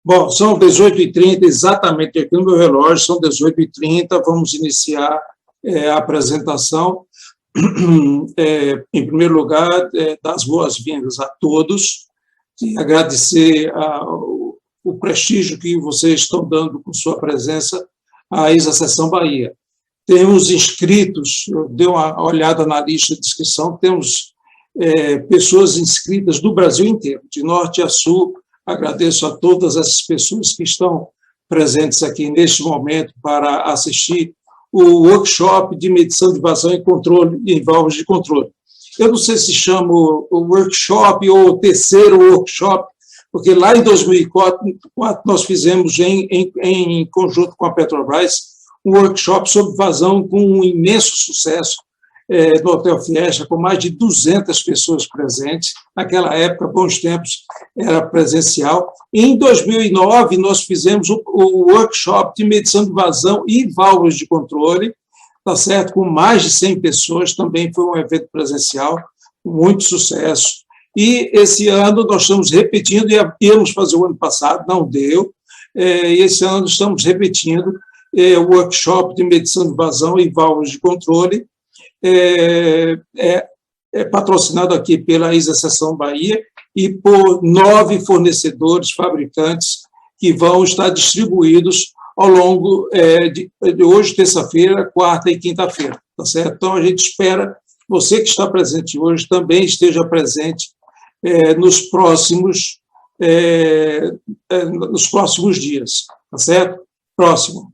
Bom, são 18h30, exatamente aqui no meu relógio, são 18h30, vamos iniciar a apresentação. Em primeiro lugar, dar as boas-vindas a todos e agradecer o prestígio que vocês estão dando com sua presença à ISA Seção Bahia. Temos inscritos, eu dei uma olhada na lista de inscrição, temos pessoas inscritas do Brasil inteiro, de norte a sul. Agradeço a todas essas pessoas que estão presentes aqui neste momento para assistir o workshop de medição de vazão e controle em válvulas de controle. Eu não sei se chamo o workshop ou o terceiro workshop, porque lá em 2004 nós fizemos em conjunto com a Petrobras um workshop sobre vazão com um imenso sucesso no Hotel Fiesta, com mais de 200 pessoas presentes. Naquela época, bons tempos, era presencial. Em 2009, nós fizemos o workshop de medição de vazão e válvulas de controle, tá certo? Com mais de 100 pessoas, também foi um evento presencial, com muito sucesso. E esse ano nós estamos repetindo, íamos fazer o ano passado, não deu, e esse ano estamos repetindo o workshop de medição de vazão e válvulas de controle, patrocinado aqui pela ISA Seção Bahia e por 9 fornecedores, fabricantes, que vão estar distribuídos ao longo de hoje, terça-feira, quarta e quinta-feira, tá certo? Então, a gente espera você que está presente hoje também esteja presente nos próximos dias, tá certo? Próximo.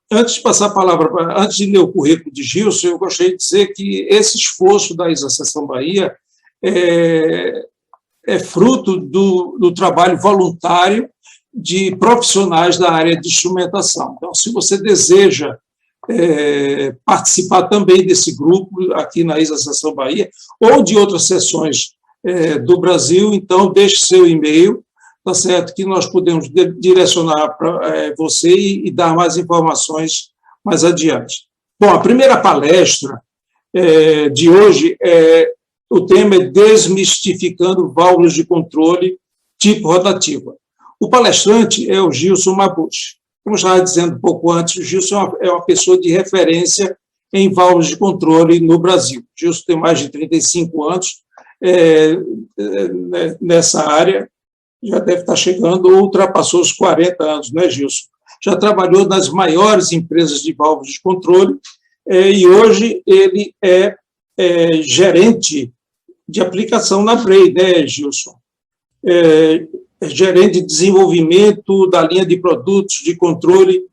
Antes de passar a palavra, antes de ler o currículo de Gilson, eu gostaria de dizer que esse esforço da ISA Seção Bahia é fruto do trabalho voluntário de profissionais da área de instrumentação. Então, se você deseja participar também desse grupo aqui na ISA Seção Bahia, ou de outras seções do Brasil, então deixe seu e-mail, tá certo, que nós podemos direcionar para você e dar mais informações mais adiante. Bom, a primeira palestra de hoje, o tema é Desmistificando Válvulas de Controle Tipo Rotativa. O palestrante é o Gilson Mabuchi. Como eu estava dizendo um pouco antes, o Gilson é uma pessoa de referência em válvulas de controle no Brasil. O Gilson tem mais de 35 anos nessa área, já deve estar chegando, ou ultrapassou os 40 anos, não é, Gilson? Já trabalhou nas maiores empresas de válvulas de controle e hoje ele é gerente de aplicação na Brei, né, Gilson? Gerente de desenvolvimento da linha de produtos de controle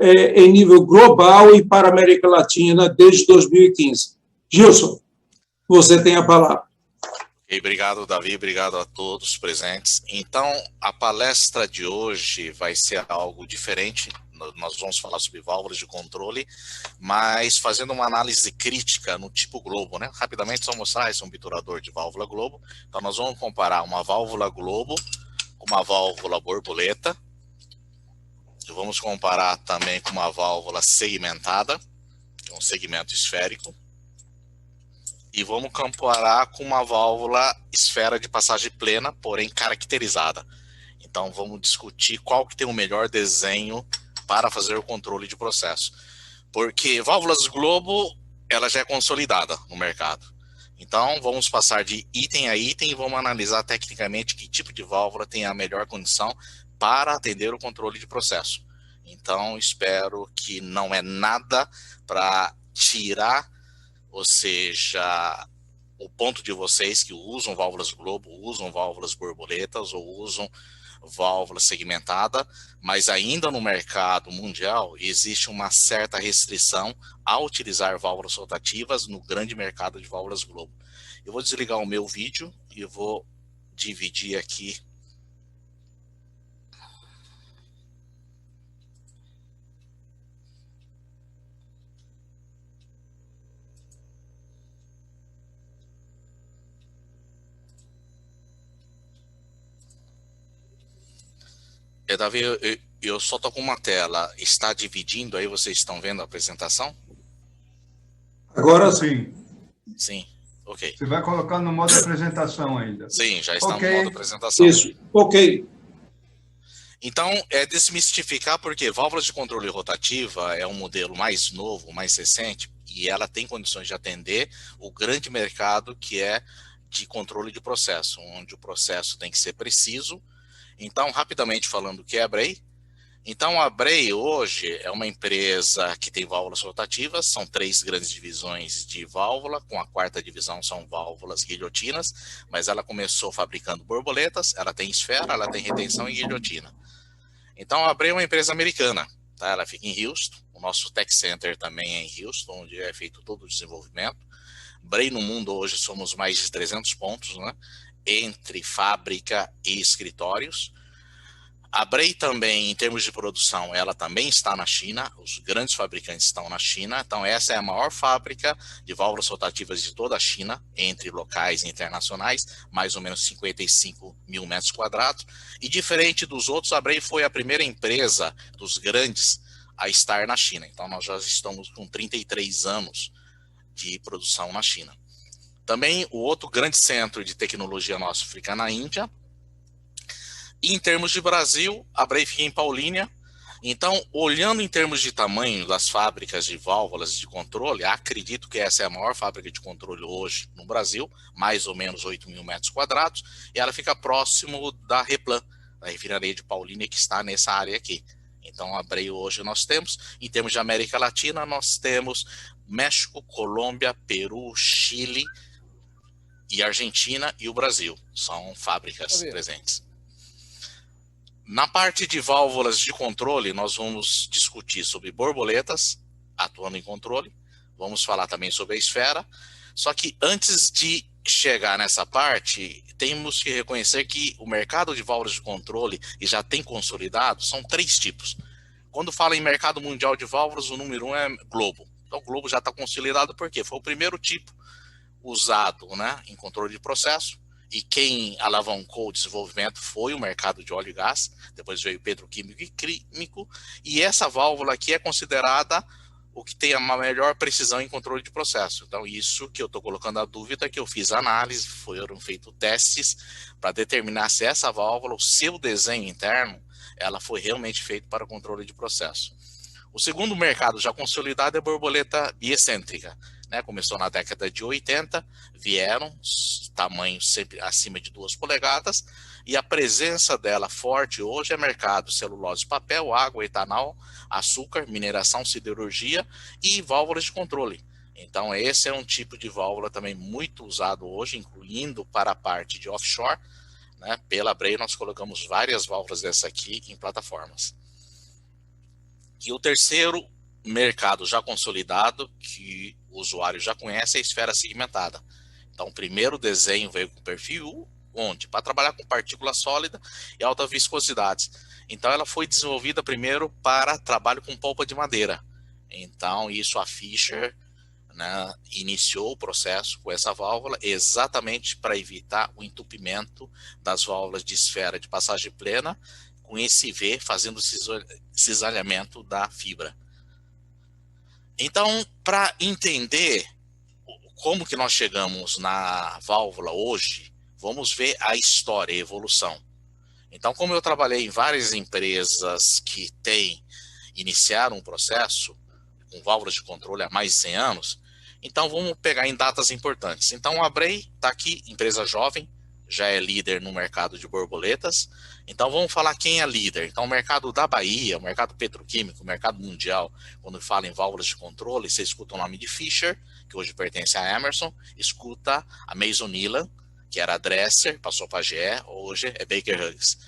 em nível global e para a América Latina desde 2015. Gilson, você tem a palavra. Obrigado, Davi, obrigado a todos presentes. Então, a palestra de hoje vai ser algo diferente. Nós vamos falar sobre válvulas de controle, mas fazendo uma análise crítica no tipo globo, né? Rapidamente, só mostrar, esse é um obturador de válvula globo. Então, nós vamos comparar uma válvula globo com uma válvula borboleta. Vamos comparar também com uma válvula segmentada, um segmento esférico. E vamos comparar com uma válvula esfera de passagem plena, porém caracterizada. Então, vamos discutir qual que tem o melhor desenho para fazer o controle de processo. Porque válvulas globo, ela já é consolidada no mercado. Então, vamos passar de item a item e vamos analisar tecnicamente que tipo de válvula tem a melhor condição para atender o controle de processo. Então, espero que não é nada para tirar, ou seja, o ponto de vocês que usam válvulas globo, usam válvulas borboletas ou usam válvula segmentada, mas ainda no mercado mundial existe uma certa restrição a utilizar válvulas rotativas no grande mercado de válvulas globo. Eu vou desligar o meu vídeo e vou dividir aqui. Davi, eu só estou com uma tela. Está dividindo aí? Vocês estão vendo a apresentação? Agora sim. Sim. Ok. Você vai colocar no modo apresentação ainda. Sim, já está Ok. no modo apresentação. Isso, ok. Então, é desmistificar porque válvulas de controle rotativa é um modelo mais novo, mais recente, e ela tem condições de atender o grande mercado que é de controle de processo, onde o processo tem que ser preciso. Então, rapidamente falando o que é a Bray. Então, a Bray hoje é uma empresa que tem válvulas rotativas, são 3 grandes divisões de válvula, com a 4ª divisão são válvulas guilhotinas, mas ela começou fabricando borboletas, ela tem esfera, ela tem retenção e guilhotina. Então, a Bray é uma empresa americana, tá? Ela fica em Houston, o nosso Tech Center também é em Houston, onde é feito todo o desenvolvimento. Bray no mundo hoje somos mais de 300 pontos, né? Entre fábrica e escritórios. A Bray também, em termos de produção, ela também está na China, os grandes fabricantes estão na China, então essa é a maior fábrica de válvulas rotativas de toda a China, entre locais e internacionais, mais ou menos 55 mil metros quadrados, e diferente dos outros, a Bray foi a primeira empresa dos grandes a estar na China, então nós já estamos com 33 anos de produção na China. Também o outro grande centro de tecnologia nosso fica na Índia. E em termos de Brasil, a Bray fica em Paulínia. Então, olhando em termos de tamanho das fábricas de válvulas de controle, acredito que essa é a maior fábrica de controle hoje no Brasil, mais ou menos 8 mil metros quadrados, e ela fica próximo da Replan, da refinaria de Paulínia, que está nessa área aqui. Então, a Bray hoje nós temos, em termos de América Latina, nós temos México, Colômbia, Peru, Chile e Argentina e o Brasil. São fábricas presentes. Na parte de válvulas de controle, nós vamos discutir sobre borboletas, atuando em controle. Vamos falar também sobre a esfera. Só que antes de chegar nessa parte, temos que reconhecer que o mercado de válvulas de controle, e já tem consolidado, são 3 tipos. Quando fala em mercado mundial de válvulas, o número 1 é Globo. Então, o Globo já está consolidado porque foi o primeiro tipo usado, né, em controle de processo. E quem alavancou o desenvolvimento foi o mercado de óleo e gás, depois veio petroquímico e químico, e essa válvula aqui é considerada o que tem a melhor precisão em controle de processo. Então, isso que eu estou colocando a dúvida, que eu fiz análise, foram feitos testes para determinar se essa válvula, o seu desenho interno, ela foi realmente feita para controle de processo. O segundo mercado já consolidado é a borboleta biecêntrica. Né, começou na década de 80, vieram tamanhos sempre acima de 2 polegadas, e a presença dela forte hoje é mercado celulose, papel, água, etanol, açúcar, mineração, siderurgia e válvulas de controle. Então esse é um tipo de válvula também muito usado hoje, incluindo para a parte de offshore. Né, pela Bray nós colocamos várias válvulas dessa aqui em plataformas. E o terceiro mercado já consolidado, que o usuário já conhece, é a esfera segmentada. Então, o primeiro desenho veio com perfil U, onde? Para trabalhar com partícula sólida e alta viscosidade. Então, ela foi desenvolvida primeiro para trabalho com polpa de madeira. Então, isso a Fischer, né, iniciou o processo com essa válvula exatamente para evitar o entupimento das válvulas de esfera de passagem plena, com esse V fazendo cisalhamento da fibra. Então, para entender como que nós chegamos na válvula hoje, vamos ver a história, a evolução. Então, como eu trabalhei em várias empresas que iniciaram um processo com válvulas de controle há mais de 100 anos, então vamos pegar em datas importantes. Então, a Bray está aqui, empresa jovem, já é líder no mercado de borboletas. Então vamos falar quem é líder. Então o mercado da Bahia, o mercado petroquímico, o mercado mundial, quando fala em válvulas de controle, você escuta o nome de Fischer, que hoje pertence a Emerson, escuta a Mason-Nilan, que era a Dresser, passou para a GE, hoje é Baker Hughes.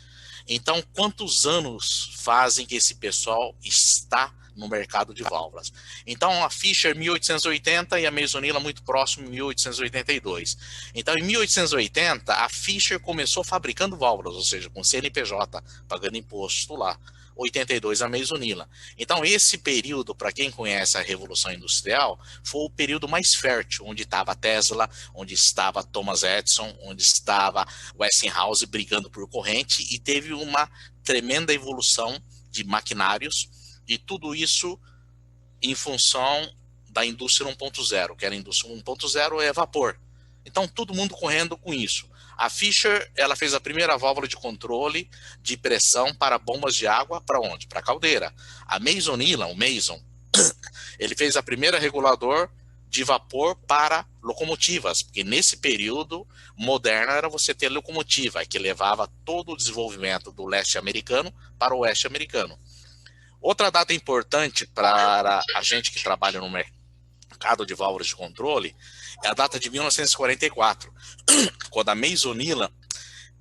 Então quantos anos fazem que esse pessoal está no mercado de válvulas? Então a Fischer 1880 e a Mason-Nilan muito próximo em 1882. Então em 1880 a Fischer começou fabricando válvulas, ou seja, com CNPJ, pagando imposto lá. 82 a Mason-Nilan. Então esse período, para quem conhece a Revolução Industrial, foi o período mais fértil, onde estava Tesla, onde estava Thomas Edison, onde estava Westinghouse brigando por corrente, e teve uma tremenda evolução de maquinários. E tudo isso em função da indústria 1.0, que era a indústria 1.0 é vapor. Então, todo mundo correndo com isso. A Fisher, ela fez a primeira válvula de controle de pressão para bombas de água, para onde? Para a caldeira. A Mason-Ilan, o Mason, ele fez a primeira regulador de vapor para locomotivas, porque nesse período moderno era você ter locomotiva, que levava todo o desenvolvimento do leste americano para o oeste americano. Outra data importante para a gente que trabalha no mercado de válvulas de controle é a data de 1944, quando a Mason-Ilan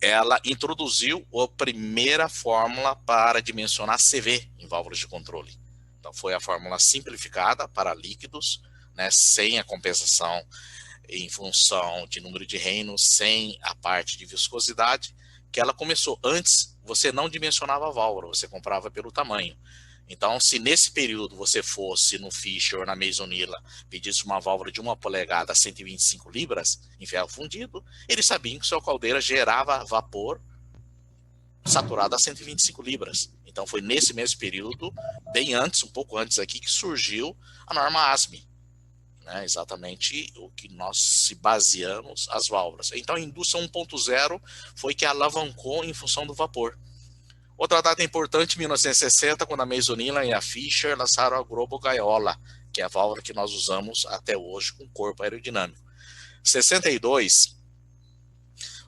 ela introduziu a primeira fórmula para dimensionar CV em válvulas de controle. Então foi a fórmula simplificada para líquidos, né, sem a compensação em função de número de reinos, sem a parte de viscosidade, que ela começou. Antes, você não dimensionava a válvula, você comprava pelo tamanho. Então, se nesse período você fosse no Fisher ou na Mason-Ilan, pedisse uma válvula de 1 polegada a 125 libras, em ferro fundido, eles sabiam que sua caldeira gerava vapor saturado a 125 libras. Então, foi nesse mesmo período, bem antes, um pouco antes aqui, que surgiu a norma ASME. Né, exatamente o que nós se baseamos as válvulas. Então, a indústria 1.0 foi que alavancou em função do vapor. Outra data importante, 1960, quando a Mason-Ilan e a Fisher lançaram a Globo Gaiola, que é a válvula que nós usamos até hoje com corpo aerodinâmico. 62,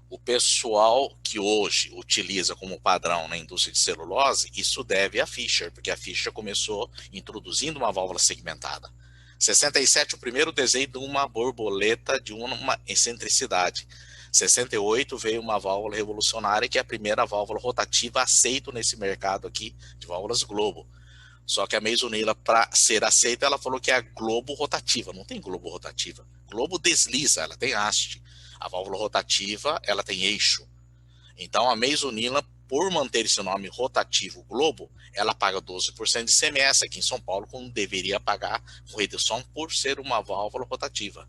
o pessoal que hoje utiliza como padrão na indústria de celulose, isso deve à Fisher, porque a Fisher começou introduzindo uma válvula segmentada. 67, o primeiro desenho de uma borboleta de uma excentricidade. 68 veio uma válvula revolucionária, que é a primeira válvula rotativa aceita nesse mercado aqui de válvulas Globo. Só que a Mason-Ilan, para ser aceita, ela falou que é a Globo rotativa. Não tem Globo rotativa. Globo desliza, ela tem haste. A válvula rotativa, ela tem eixo. Então a Mason-Ilan, por manter esse nome rotativo Globo, ela paga 12% de ICMS aqui em São Paulo, quando deveria pagar com redução por ser uma válvula rotativa.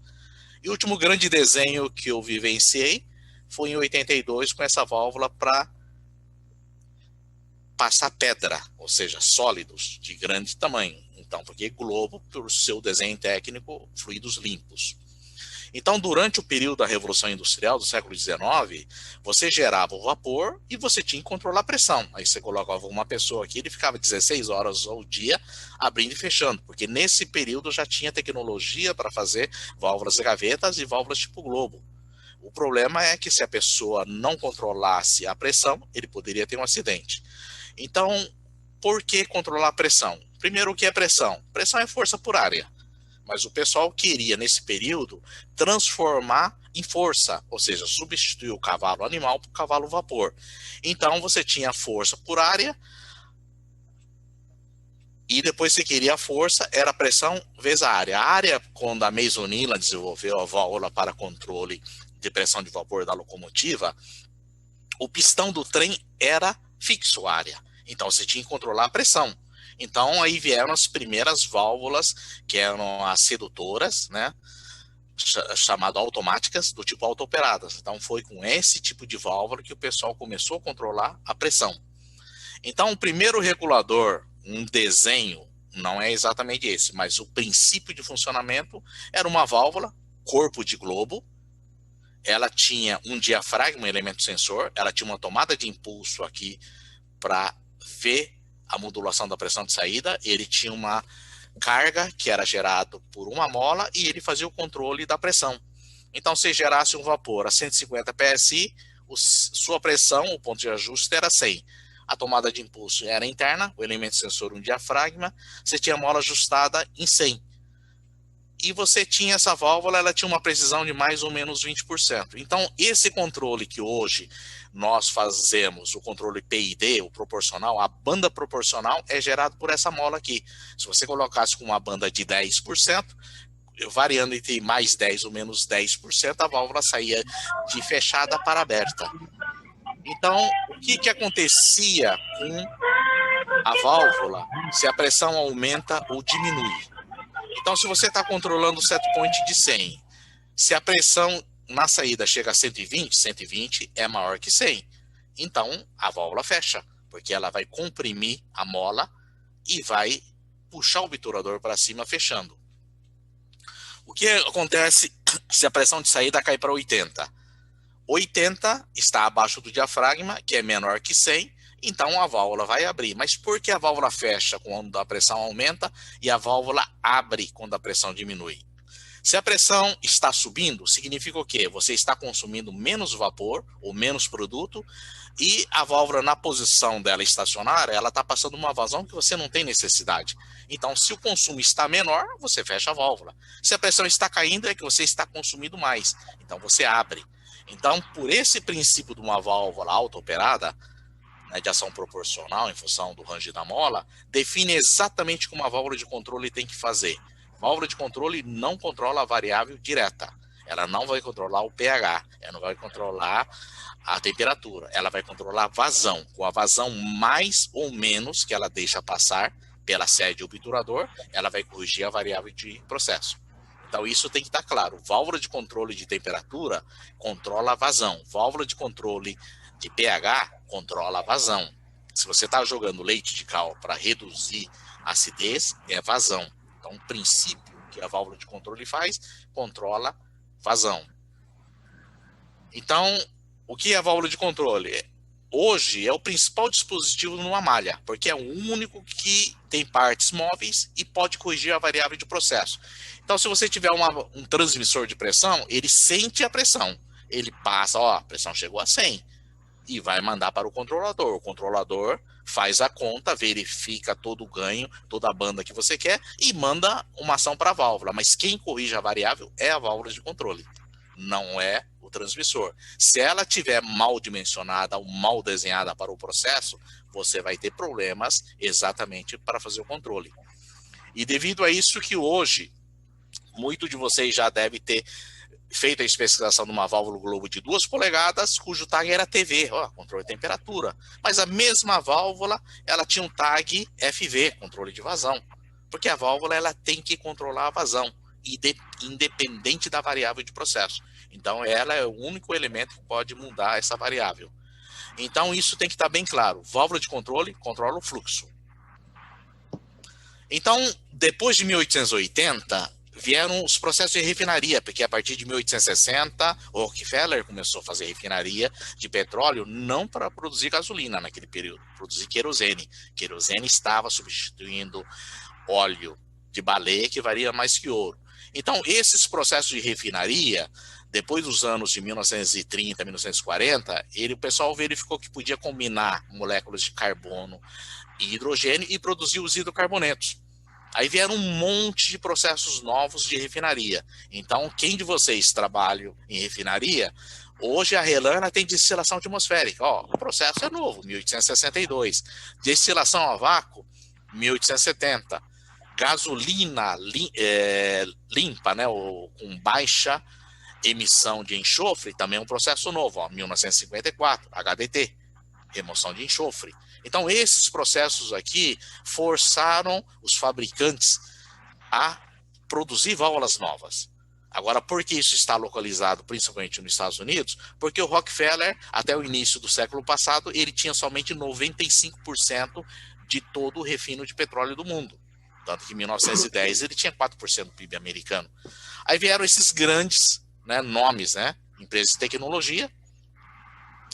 E o último grande desenho que eu vivenciei foi em 82, com essa válvula para passar pedra, ou seja, sólidos de grande tamanho. Então, porque Globo, por seu desenho técnico, fluidos limpos. Então, durante o período da Revolução Industrial do século XIX, você gerava o vapor e você tinha que controlar a pressão. Aí você colocava uma pessoa aqui, ele ficava 16 horas ao dia abrindo e fechando, porque nesse período já tinha tecnologia para fazer válvulas gavetas e válvulas tipo Globo. O problema é que se a pessoa não controlasse a pressão, ele poderia ter um acidente. Então, por que controlar a pressão? Primeiro, o que é pressão? Pressão é força por área. Mas o pessoal queria, nesse período, transformar em força, ou seja, substituir o cavalo animal por cavalo vapor. Então, você tinha força por área, e depois você queria a força, era a pressão vezes a área. A área, quando a Mason-Ilan desenvolveu a válvula para controle de pressão de vapor da locomotiva, o pistão do trem era fixo a área. Então, você tinha que controlar a pressão. Então, aí vieram as primeiras válvulas, que eram as sedutoras, né, chamado automáticas, do tipo auto-operadas. Então, foi com esse tipo de válvula que o pessoal começou a controlar a pressão. Então, o primeiro regulador, um desenho, não é exatamente esse, mas o princípio de funcionamento era uma válvula, corpo de globo. Ela tinha um diafragma, um elemento sensor, ela tinha uma tomada de impulso aqui para ver a modulação da pressão de saída, ele tinha uma carga que era gerado por uma mola e ele fazia o controle da pressão. Então, se gerasse um vapor a 150 psi, sua pressão, o ponto de ajuste era 100. A tomada de impulso era interna, o elemento sensor um diafragma, você tinha a mola ajustada em 100. E você tinha essa válvula, ela tinha uma precisão de mais ou menos 20%. Então, esse controle que hoje nós fazemos, o controle PID, o proporcional, a banda proporcional é gerado por essa mola aqui. Se você colocasse com uma banda de 10%, variando entre mais 10 ou menos 10%, a válvula saía de fechada para aberta. Então, o que acontecia com a válvula se a pressão aumenta ou diminui? Então, se você está controlando o set point de 100, se a pressão na saída chega a 120, 120 é maior que 100, então a válvula fecha, porque ela vai comprimir a mola e vai puxar o obturador para cima, fechando. O que acontece se a pressão de saída cai para 80. 80 está abaixo do diafragma, que é menor que 100, então a válvula vai abrir. Mas por que a válvula fecha quando a pressão aumenta e a válvula abre quando a pressão diminui? Se a pressão está subindo, significa o quê? Você está consumindo menos vapor ou menos produto e a válvula na posição dela estacionária, ela está passando uma vazão que você não tem necessidade. Então, se o consumo está menor, você fecha a válvula. Se a pressão está caindo, é que você está consumindo mais. Então, você abre. Então, por esse princípio de uma válvula auto-operada, né, de ação proporcional em função do range da mola, define exatamente como a válvula de controle tem que fazer. Válvula de controle não controla a variável direta. Ela não vai controlar o pH, ela não vai controlar a temperatura, ela vai controlar a vazão. Com a vazão mais ou menos que ela deixa passar pela sede obturador, ela vai corrigir a variável de processo. Então isso tem que estar claro. Válvula de controle de temperatura controla a vazão. Válvula de controle de pH controla a vazão. Se você está jogando leite de cal para reduzir a acidez, é vazão. Então, o princípio que a válvula de controle faz, controla vazão. Então, o que é a válvula de controle? Hoje é o principal dispositivo numa malha, porque é o único que tem partes móveis e pode corrigir a variável de processo. Então, se você tiver um transmissor de pressão, ele sente a pressão. Ele passa, ó, a pressão chegou a 100 e vai mandar para o controlador. O controlador faz a conta, verifica todo o ganho, toda a banda que você quer e manda uma ação para a válvula. Mas quem corrige a variável é a válvula de controle, não é o transmissor. Se ela tiver mal dimensionada ou mal desenhada para o processo, você vai ter problemas exatamente para fazer o controle. E devido a isso que hoje, muito de vocês já deve ter feito a especificação de uma válvula globo de 2 polegadas, cujo tag era TV, ó, controle de temperatura. Mas a mesma válvula, ela tinha um tag FV, controle de vazão. Porque a válvula, ela tem que controlar a vazão, independente da variável de processo. Então, ela é o único elemento que pode mudar essa variável. Então, isso tem que estar bem claro. Válvula de controle controla o fluxo. Então, depois de 1880, vieram os processos de refinaria, porque a partir de 1860, o Rockefeller começou a fazer refinaria de petróleo, não para produzir gasolina naquele período, produzir querosene. Querosene estava substituindo óleo de baleia, que valia mais que ouro. Então, esses processos de refinaria, depois dos anos de 1930, 1940, o pessoal verificou que podia combinar moléculas de carbono e hidrogênio e produzir os hidrocarbonetos. Aí vieram um monte de processos novos de refinaria. Então, quem de vocês trabalha em refinaria, hoje a RLAN tem destilação atmosférica. Ó, o processo é novo, 1862. Destilação a vácuo, 1870. Gasolina limpa, né, com baixa emissão de enxofre, também é um processo novo, ó, 1954, HDT, remoção de enxofre. Então, esses processos aqui forçaram os fabricantes a produzir válvulas novas. Agora, por que isso está localizado principalmente nos Estados Unidos? Porque o Rockefeller, até o início do século passado, ele tinha somente 95% de todo o refino de petróleo do mundo. Tanto que em 1910 ele tinha 4% do PIB americano. Aí vieram esses grandes, né, nomes, né, empresas de tecnologia.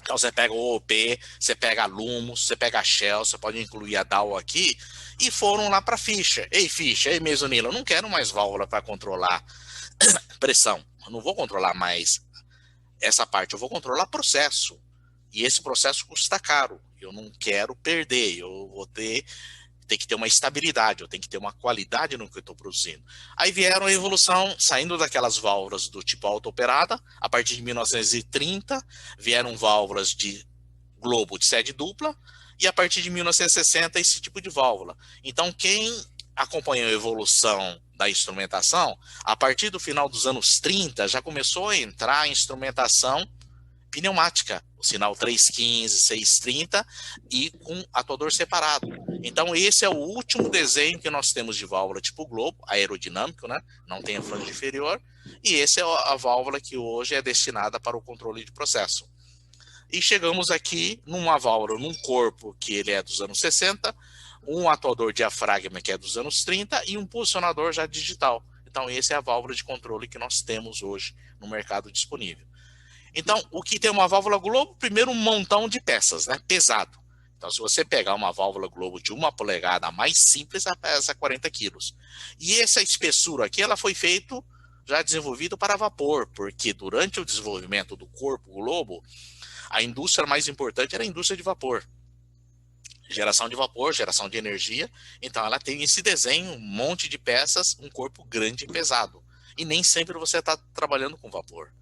Então você pega o OP, você pega a Lumos, você pega a Shell, você pode incluir a Dow aqui, e foram lá para Fischer. Ei, Fischer, ei, Mesonilo, eu não quero mais válvula para controlar pressão. Eu não vou controlar mais essa parte, eu vou controlar processo. E esse processo custa caro. Eu não quero perder, eu vou ter que ter uma estabilidade, eu tenho que ter uma qualidade no que eu estou produzindo. Aí vieram a evolução, saindo daquelas válvulas do tipo auto-operada, a partir de 1930, vieram válvulas de globo de sede dupla, e a partir de 1960, esse tipo de válvula. Então, quem acompanhou a evolução da instrumentação, a partir do final dos anos 30, já começou a entrar a instrumentação pneumática, o sinal 315, 630 e com atuador separado. Então esse é o último desenho que nós temos de válvula tipo globo, aerodinâmico, né? Não tem a flange inferior, e esse é a válvula que hoje é destinada para o controle de processo. E chegamos aqui numa válvula, num corpo que ele é dos anos 60, um atuador diafragma que é dos anos 30 e um posicionador já digital. Então, essa é a válvula de controle que nós temos hoje no mercado disponível. Então, o que tem uma válvula Globo? Primeiro, um montão de peças, né? Pesado. Então, se você pegar uma válvula Globo de 1 polegada, a mais simples, ela pesa 40 quilos. E essa espessura aqui, ela foi feita, já desenvolvido para vapor, porque durante o desenvolvimento do corpo Globo, a indústria mais importante era a indústria de vapor. Geração de vapor, geração de energia. Então, ela tem esse desenho, um monte de peças, um corpo grande e pesado. E nem sempre você está trabalhando com vapor.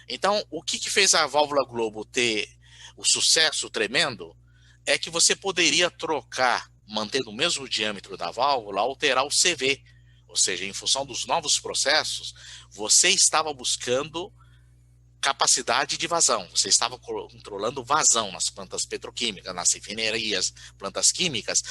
Então, o que fez a válvula Globo ter o sucesso tremendo é que você poderia trocar, mantendo o mesmo diâmetro da válvula, alterar o CV. Ou seja, em função dos novos processos, você estava buscando capacidade de vazão. Você estava controlando vazão nas plantas petroquímicas, nas refinarias, plantas químicas,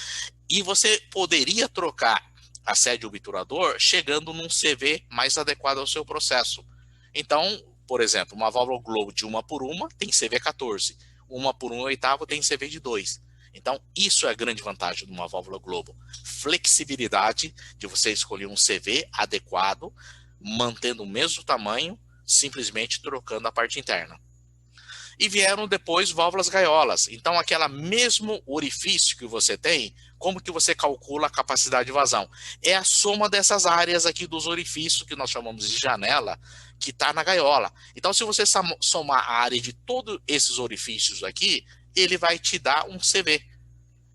e você poderia trocar a sede obturador chegando num CV mais adequado ao seu processo. Então, por exemplo, uma válvula Globo de 1 por 1 tem CV 14. 1 por 1/8 tem CV de 2. Então, isso é a grande vantagem de uma válvula Globo. Flexibilidade de você escolher um CV adequado, mantendo o mesmo tamanho, simplesmente trocando a parte interna. E vieram depois válvulas gaiolas. Então, aquele mesmo orifício que você tem, como que você calcula a capacidade de vazão? É a soma dessas áreas aqui dos orifícios, que nós chamamos de janela, que está na gaiola. Então, se você somar a área de todos esses orifícios aqui, ele vai te dar um CV.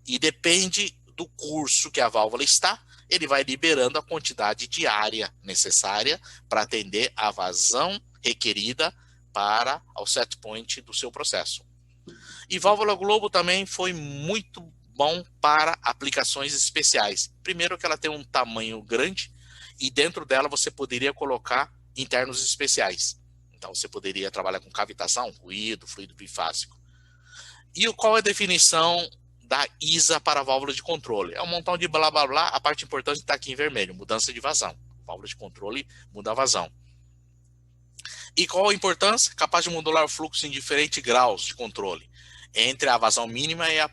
E depende do curso que a válvula está, ele vai liberando a quantidade de área necessária para atender a vazão requerida para o set point do seu processo. E válvula Globo também foi muito bom para aplicações especiais. Primeiro que ela tem um tamanho grande e dentro dela você poderia colocar internos especiais. Então você poderia trabalhar com cavitação, ruído, fluido bifásico. E qual é a definição da ISA para a válvula de controle? É um montão de blá blá blá, a parte importante está aqui em vermelho, mudança de vazão. Válvula de controle muda a vazão. E qual a importância? Capaz de modular o fluxo em diferentes graus de controle, entre a vazão mínima e a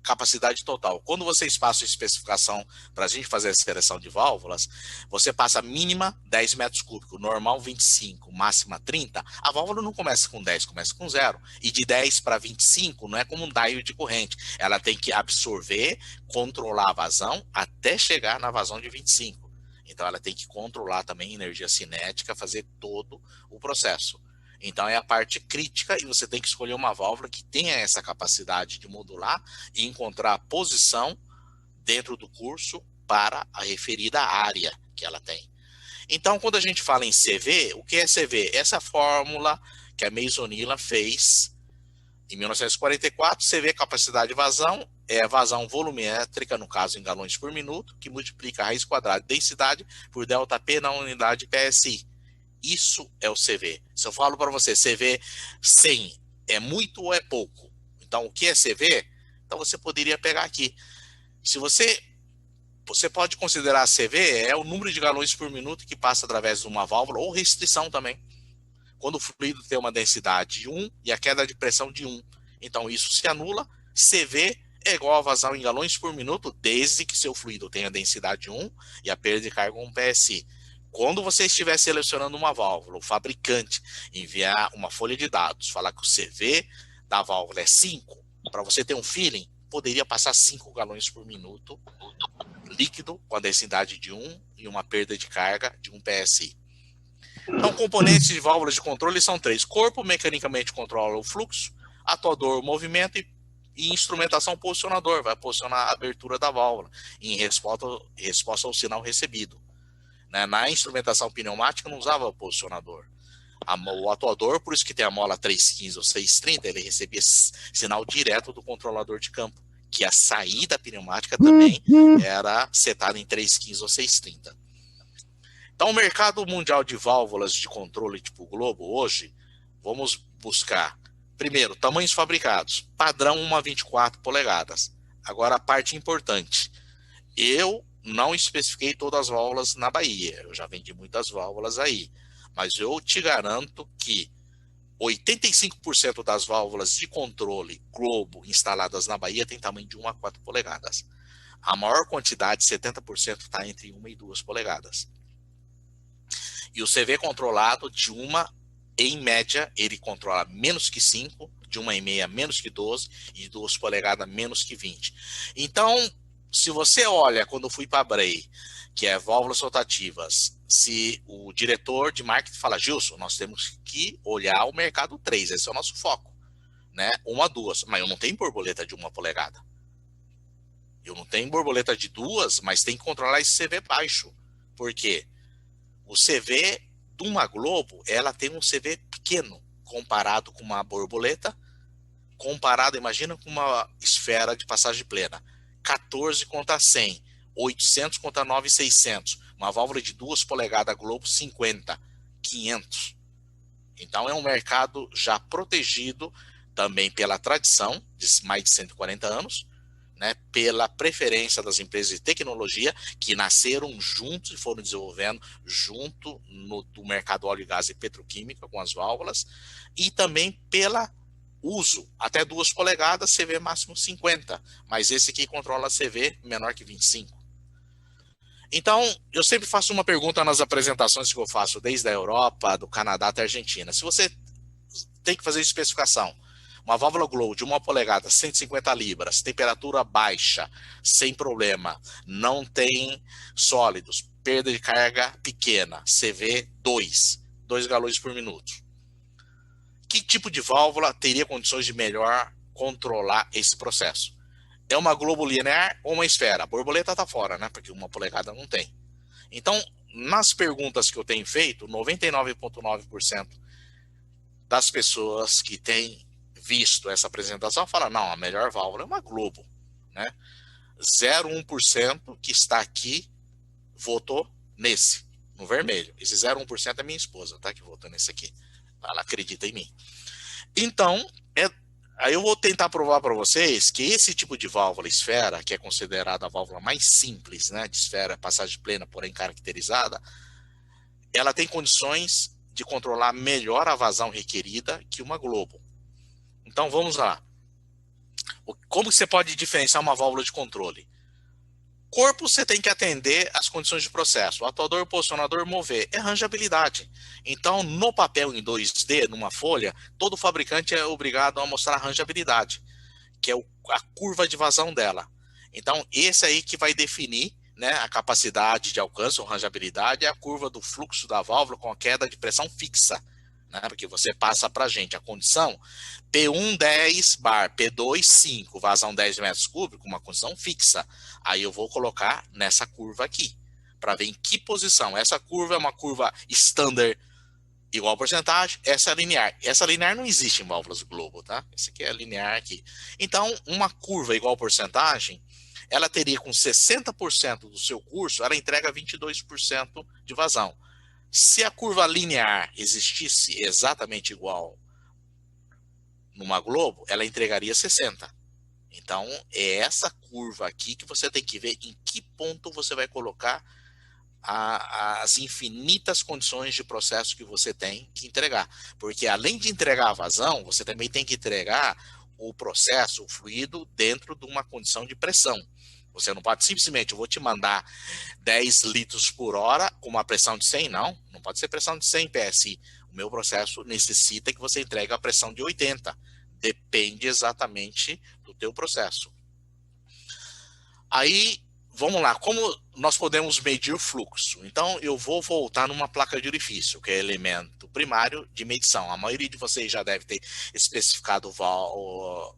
capacidade total. Quando vocês passam a especificação para a gente fazer a seleção de válvulas, você passa mínima 10 metros cúbicos, normal 25, máxima 30, a válvula não começa com 10, começa com 0. E de 10 para 25 não é como um dial de corrente. Ela tem que absorver, controlar a vazão até chegar na vazão de 25. Então ela tem que controlar também a energia cinética, fazer todo o processo. Então é a parte crítica e você tem que escolher uma válvula que tenha essa capacidade de modular e encontrar a posição dentro do curso para a referida área que ela tem. Então quando a gente fala em CV, o que é CV? Essa fórmula que a Meisonilla fez em 1944, CV capacidade de vazão, é a vazão volumétrica, no caso em galões por minuto, que multiplica a raiz quadrada de densidade por ΔP na unidade PSI. Isso é o CV. Se eu falo para você, CV 100 é muito ou é pouco? Então, o que é CV? Então, você poderia pegar aqui. Se você pode considerar CV é o número de galões por minuto que passa através de uma válvula ou restrição também. Quando o fluido tem uma densidade de 1 e a queda de pressão de 1. Então, isso se anula. CV é igual a vazão em galões por minuto, desde que seu fluido tenha densidade 1 e a perda de carga 1 PSI. Quando você estiver selecionando uma válvula, o fabricante enviar uma folha de dados, falar que o CV da válvula é 5, para você ter um feeling, poderia passar 5 galões por minuto líquido com a densidade de 1 e uma perda de carga de 1 PSI. Então, componentes de válvulas de controle são 3. Corpo mecanicamente controla o fluxo, atuador o movimento e instrumentação posicionador, vai posicionar a abertura da válvula em resposta ao sinal recebido. Na instrumentação pneumática não usava posicionador. O atuador, por isso que tem a mola 315 ou 630, ele recebia sinal direto do controlador de campo, que a saída pneumática também era setada em 315 ou 630. Então, o mercado mundial de válvulas de controle tipo Globo, hoje, vamos buscar, primeiro, tamanhos fabricados, padrão 1 a 24 polegadas. Agora, a parte importante, eu não especifiquei todas as válvulas na Bahia, eu já vendi muitas válvulas aí, mas eu te garanto que 85% das válvulas de controle Globo instaladas na Bahia tem tamanho de 1 a 4 polegadas. A maior quantidade, 70%, está entre 1 e 2 polegadas. E o CV controlado de uma, em média, ele controla menos que 5, de 1,5 menos que 12 e de 2 polegadas menos que 20. Então, se você olha, quando eu fui para a Bray, que é válvulas rotativas, se o diretor de marketing fala, Gilson, nós temos que olhar o mercado 3, esse é o nosso foco, né? 1 a 2, mas eu não tenho borboleta de 1 polegada. Eu não tenho borboleta de 2, mas tem que controlar esse CV baixo. Por quê? O CV de uma Globo, ela tem um CV pequeno, comparado com uma borboleta, comparado, imagina, com uma esfera de passagem plena. 14 contra 100, 800 contra 9,600. Uma válvula de 2 polegadas Globo, 50, 500. Então é um mercado já protegido também pela tradição de mais de 140 anos, né, pela preferência das empresas de tecnologia que nasceram juntos e foram desenvolvendo junto do mercado óleo e gás e petroquímica com as válvulas, e também pela uso, até 2 polegadas, CV máximo 50, mas esse aqui controla CV menor que 25. Então, eu sempre faço uma pergunta nas apresentações que eu faço, desde a Europa, do Canadá até a Argentina. Se você tem que fazer especificação, uma válvula Glow de 1 polegada, 150 libras, temperatura baixa, sem problema, não tem sólidos, perda de carga pequena, CV 2 galões por minuto. Que tipo de válvula teria condições de melhor controlar esse processo? É uma globo linear ou uma esfera? A borboleta está fora, né? Porque 1 polegada não tem. Então, nas perguntas que eu tenho feito, 99,9% das pessoas que têm visto essa apresentação falam, não, a melhor válvula é uma globo, né? 0,1% que está aqui votou nesse, no vermelho. Esse 0,1% é minha esposa, tá? Que votou nesse aqui. Ela acredita em mim. Então, aí eu vou tentar provar para vocês que esse tipo de válvula esfera, que é considerada a válvula mais simples, né, de esfera, passagem plena, porém caracterizada, ela tem condições de controlar melhor a vazão requerida que uma globo. Então, vamos lá. Como você pode diferenciar uma válvula de controle? Corpo, você tem que atender às condições de processo. O atuador, posicionador, mover. É rangeabilidade. Então, no papel em 2D, numa folha, todo fabricante é obrigado a mostrar a rangeabilidade, que é a curva de vazão dela. Então, esse aí que vai definir, né, a capacidade de alcance ou rangeabilidade é a curva do fluxo da válvula com a queda de pressão fixa, né, porque você passa para a gente a condição P1 10 bar, P2 5, vazão 10 metros cúbicos, uma condição fixa. Aí eu vou colocar nessa curva aqui, para ver em que posição. Essa curva é uma curva standard igual porcentagem, essa é linear. Essa linear não existe em válvulas Globo, tá? Essa aqui é linear aqui. Então, uma curva igual porcentagem, ela teria com 60% do seu curso, ela entrega 22% de vazão. Se a curva linear existisse exatamente igual numa Globo, ela entregaria 60%. Então, é essa curva aqui que você tem que ver em que ponto você vai colocar as infinitas condições de processo que você tem que entregar. Porque além de entregar a vazão, você também tem que entregar o processo, o fluido, dentro de uma condição de pressão. Você não pode simplesmente, eu vou te mandar 10 litros por hora com uma pressão de 100, não pode ser pressão de 100 PSI. O meu processo necessita que você entregue a pressão de 80. Depende exatamente do teu processo. Aí, vamos lá, como nós podemos medir o fluxo? Então, eu vou voltar numa placa de orifício, que é elemento primário de medição. A maioria de vocês já deve ter especificado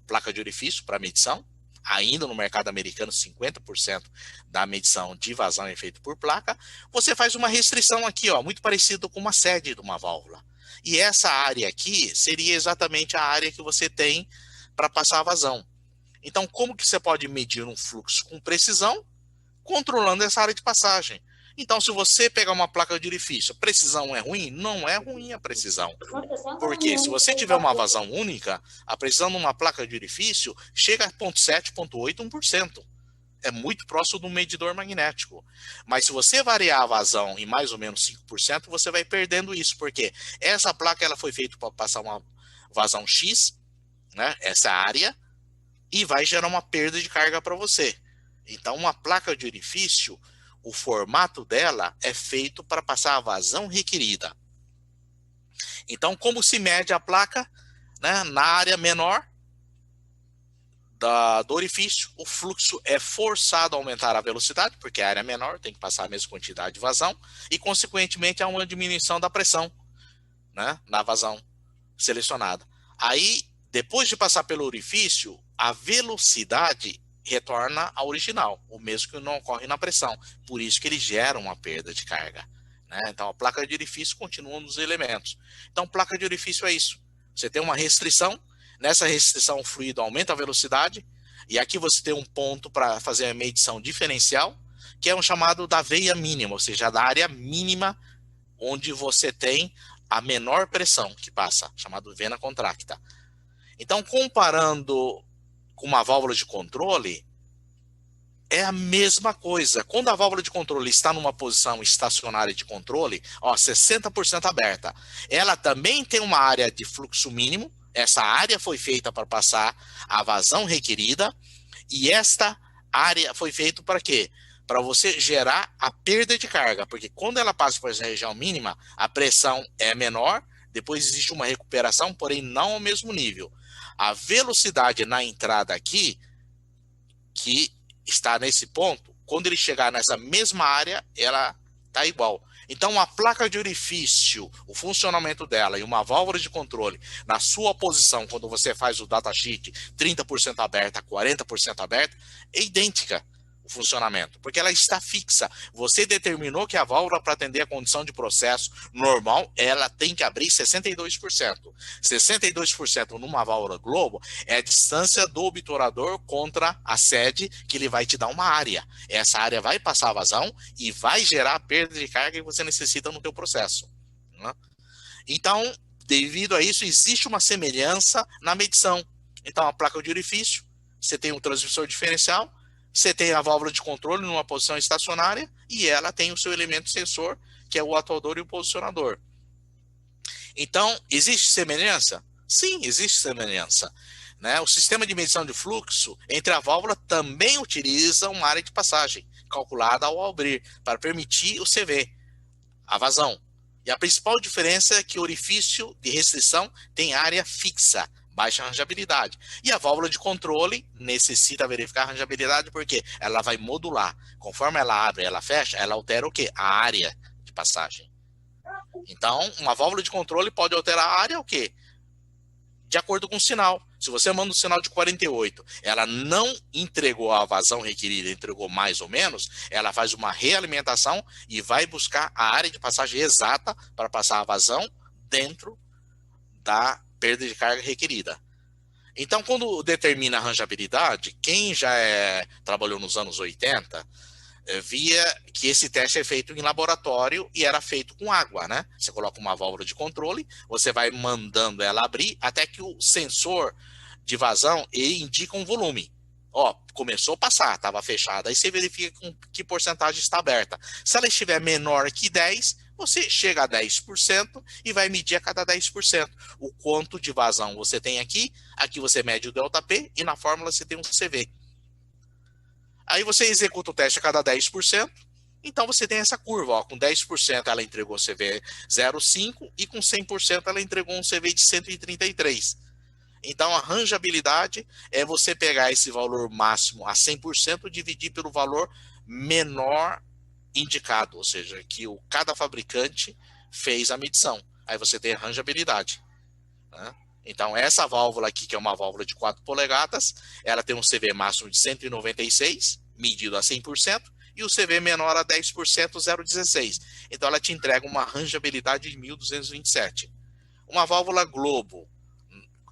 placa de orifício para medição. Ainda no mercado americano, 50% da medição de vazão é feita por placa. Você faz uma restrição aqui, ó, muito parecido com uma sede de uma válvula. E essa área aqui seria exatamente a área que você tem para passar a vazão. Então, como que você pode medir um fluxo com precisão, controlando essa área de passagem? Então, se você pegar uma placa de orifício, precisão é ruim? Não é ruim a precisão. Porque se você tiver uma vazão única, a precisão numa placa de orifício chega a 0,7, 0,8, 1%. É muito próximo do medidor magnético. Mas se você variar a vazão em mais ou menos 5%, você vai perdendo isso. Porque essa placa ela foi feita para passar uma vazão X, né, essa área, e vai gerar uma perda de carga para você. Então, uma placa de orifício, o formato dela é feito para passar a vazão requerida. Então, como se mede a placa, né, na área menor do orifício, o fluxo é forçado a aumentar a velocidade, porque a área é menor, tem que passar a mesma quantidade de vazão, e, consequentemente, há uma diminuição da pressão, né, na vazão selecionada. Aí, depois de passar pelo orifício, a velocidade retorna ao original, o mesmo que não ocorre na pressão. Por isso que ele gera uma perda de carga, né? Então, a placa de orifício continua nos elementos. Então, placa de orifício é isso. Você tem uma restrição, nessa restrição o fluido aumenta a velocidade, e aqui você tem um ponto para fazer a medição diferencial, que é um chamado da veia mínima, ou seja, da área mínima onde você tem a menor pressão que passa, chamado vena contracta. Então, comparando com uma válvula de controle, é a mesma coisa. Quando a válvula de controle está numa posição estacionária de controle, ó, 60% aberta, ela também tem uma área de fluxo mínimo. Essa área foi feita para passar a vazão requerida, e esta área foi feita para quê? Para você gerar a perda de carga, porque quando ela passa por essa região mínima, a pressão é menor, depois existe uma recuperação, porém não ao mesmo nível. A velocidade na entrada aqui, que está nesse ponto, quando ele chegar nessa mesma área, ela está igual. Então, a placa de orifício, o funcionamento dela e uma válvula de controle, na sua posição, quando você faz o datasheet 30% aberta, 40% aberta, é idêntica o funcionamento, porque ela está fixa. Você determinou que a válvula, para atender a condição de processo normal, ela tem que abrir 62%. 62% numa válvula Globo é a distância do obturador contra a sede, que ele vai te dar uma área. Essa área vai passar a vazão e vai gerar a perda de carga que você necessita no teu processo, né? Então, devido a isso, existe uma semelhança na medição. Então, a placa de orifício, você tem um transmissor diferencial, você tem a válvula de controle numa posição estacionária, e ela tem o seu elemento sensor, que é o atuador e o posicionador. Então, existe semelhança? Sim, existe semelhança, né? O sistema de medição de fluxo entre a válvula também utiliza uma área de passagem, calculada ao abrir, para permitir o CV, a vazão. E a principal diferença é que o orifício de restrição tem área fixa, baixa rangeabilidade. E a válvula de controle necessita verificar a rangeabilidade, porque ela vai modular. Conforme ela abre e ela fecha, ela altera o quê? A área de passagem. Então, uma válvula de controle pode alterar a área o quê? De acordo com o sinal. Se você manda um sinal de 48, ela não entregou a vazão requerida, entregou mais ou menos, ela faz uma realimentação e vai buscar a área de passagem exata para passar a vazão dentro da perda de carga requerida. Então, quando determina a rangeabilidade, quem já trabalhou nos anos 80, via que esse teste é feito em laboratório e era feito com água, né? Você coloca uma válvula de controle, você vai mandando ela abrir até que o sensor de vazão ele indica um volume. Ó, começou a passar, estava fechada, aí você verifica com que porcentagem está aberta. Se ela estiver menor que 10, você chega a 10% e vai medir a cada 10% o quanto de vazão você tem aqui. Aqui você mede o ΔP e na fórmula você tem um CV. Aí você executa o teste a cada 10%, então você tem essa curva, ó, com 10% ela entregou CV 0,5 e com 100% ela entregou um CV de 133. Então a rangeabilidade é você pegar esse valor máximo a 100% e dividir pelo valor menor indicado, ou seja, que cada fabricante fez a medição. Aí você tem a rangeabilidade, né? Então essa válvula aqui, que é uma válvula de 4 polegadas, ela tem um CV máximo de 196, medido a 100%, e o CV menor a 10%, 0,16. Então ela te entrega uma rangeabilidade de 1.227. Uma válvula Globo,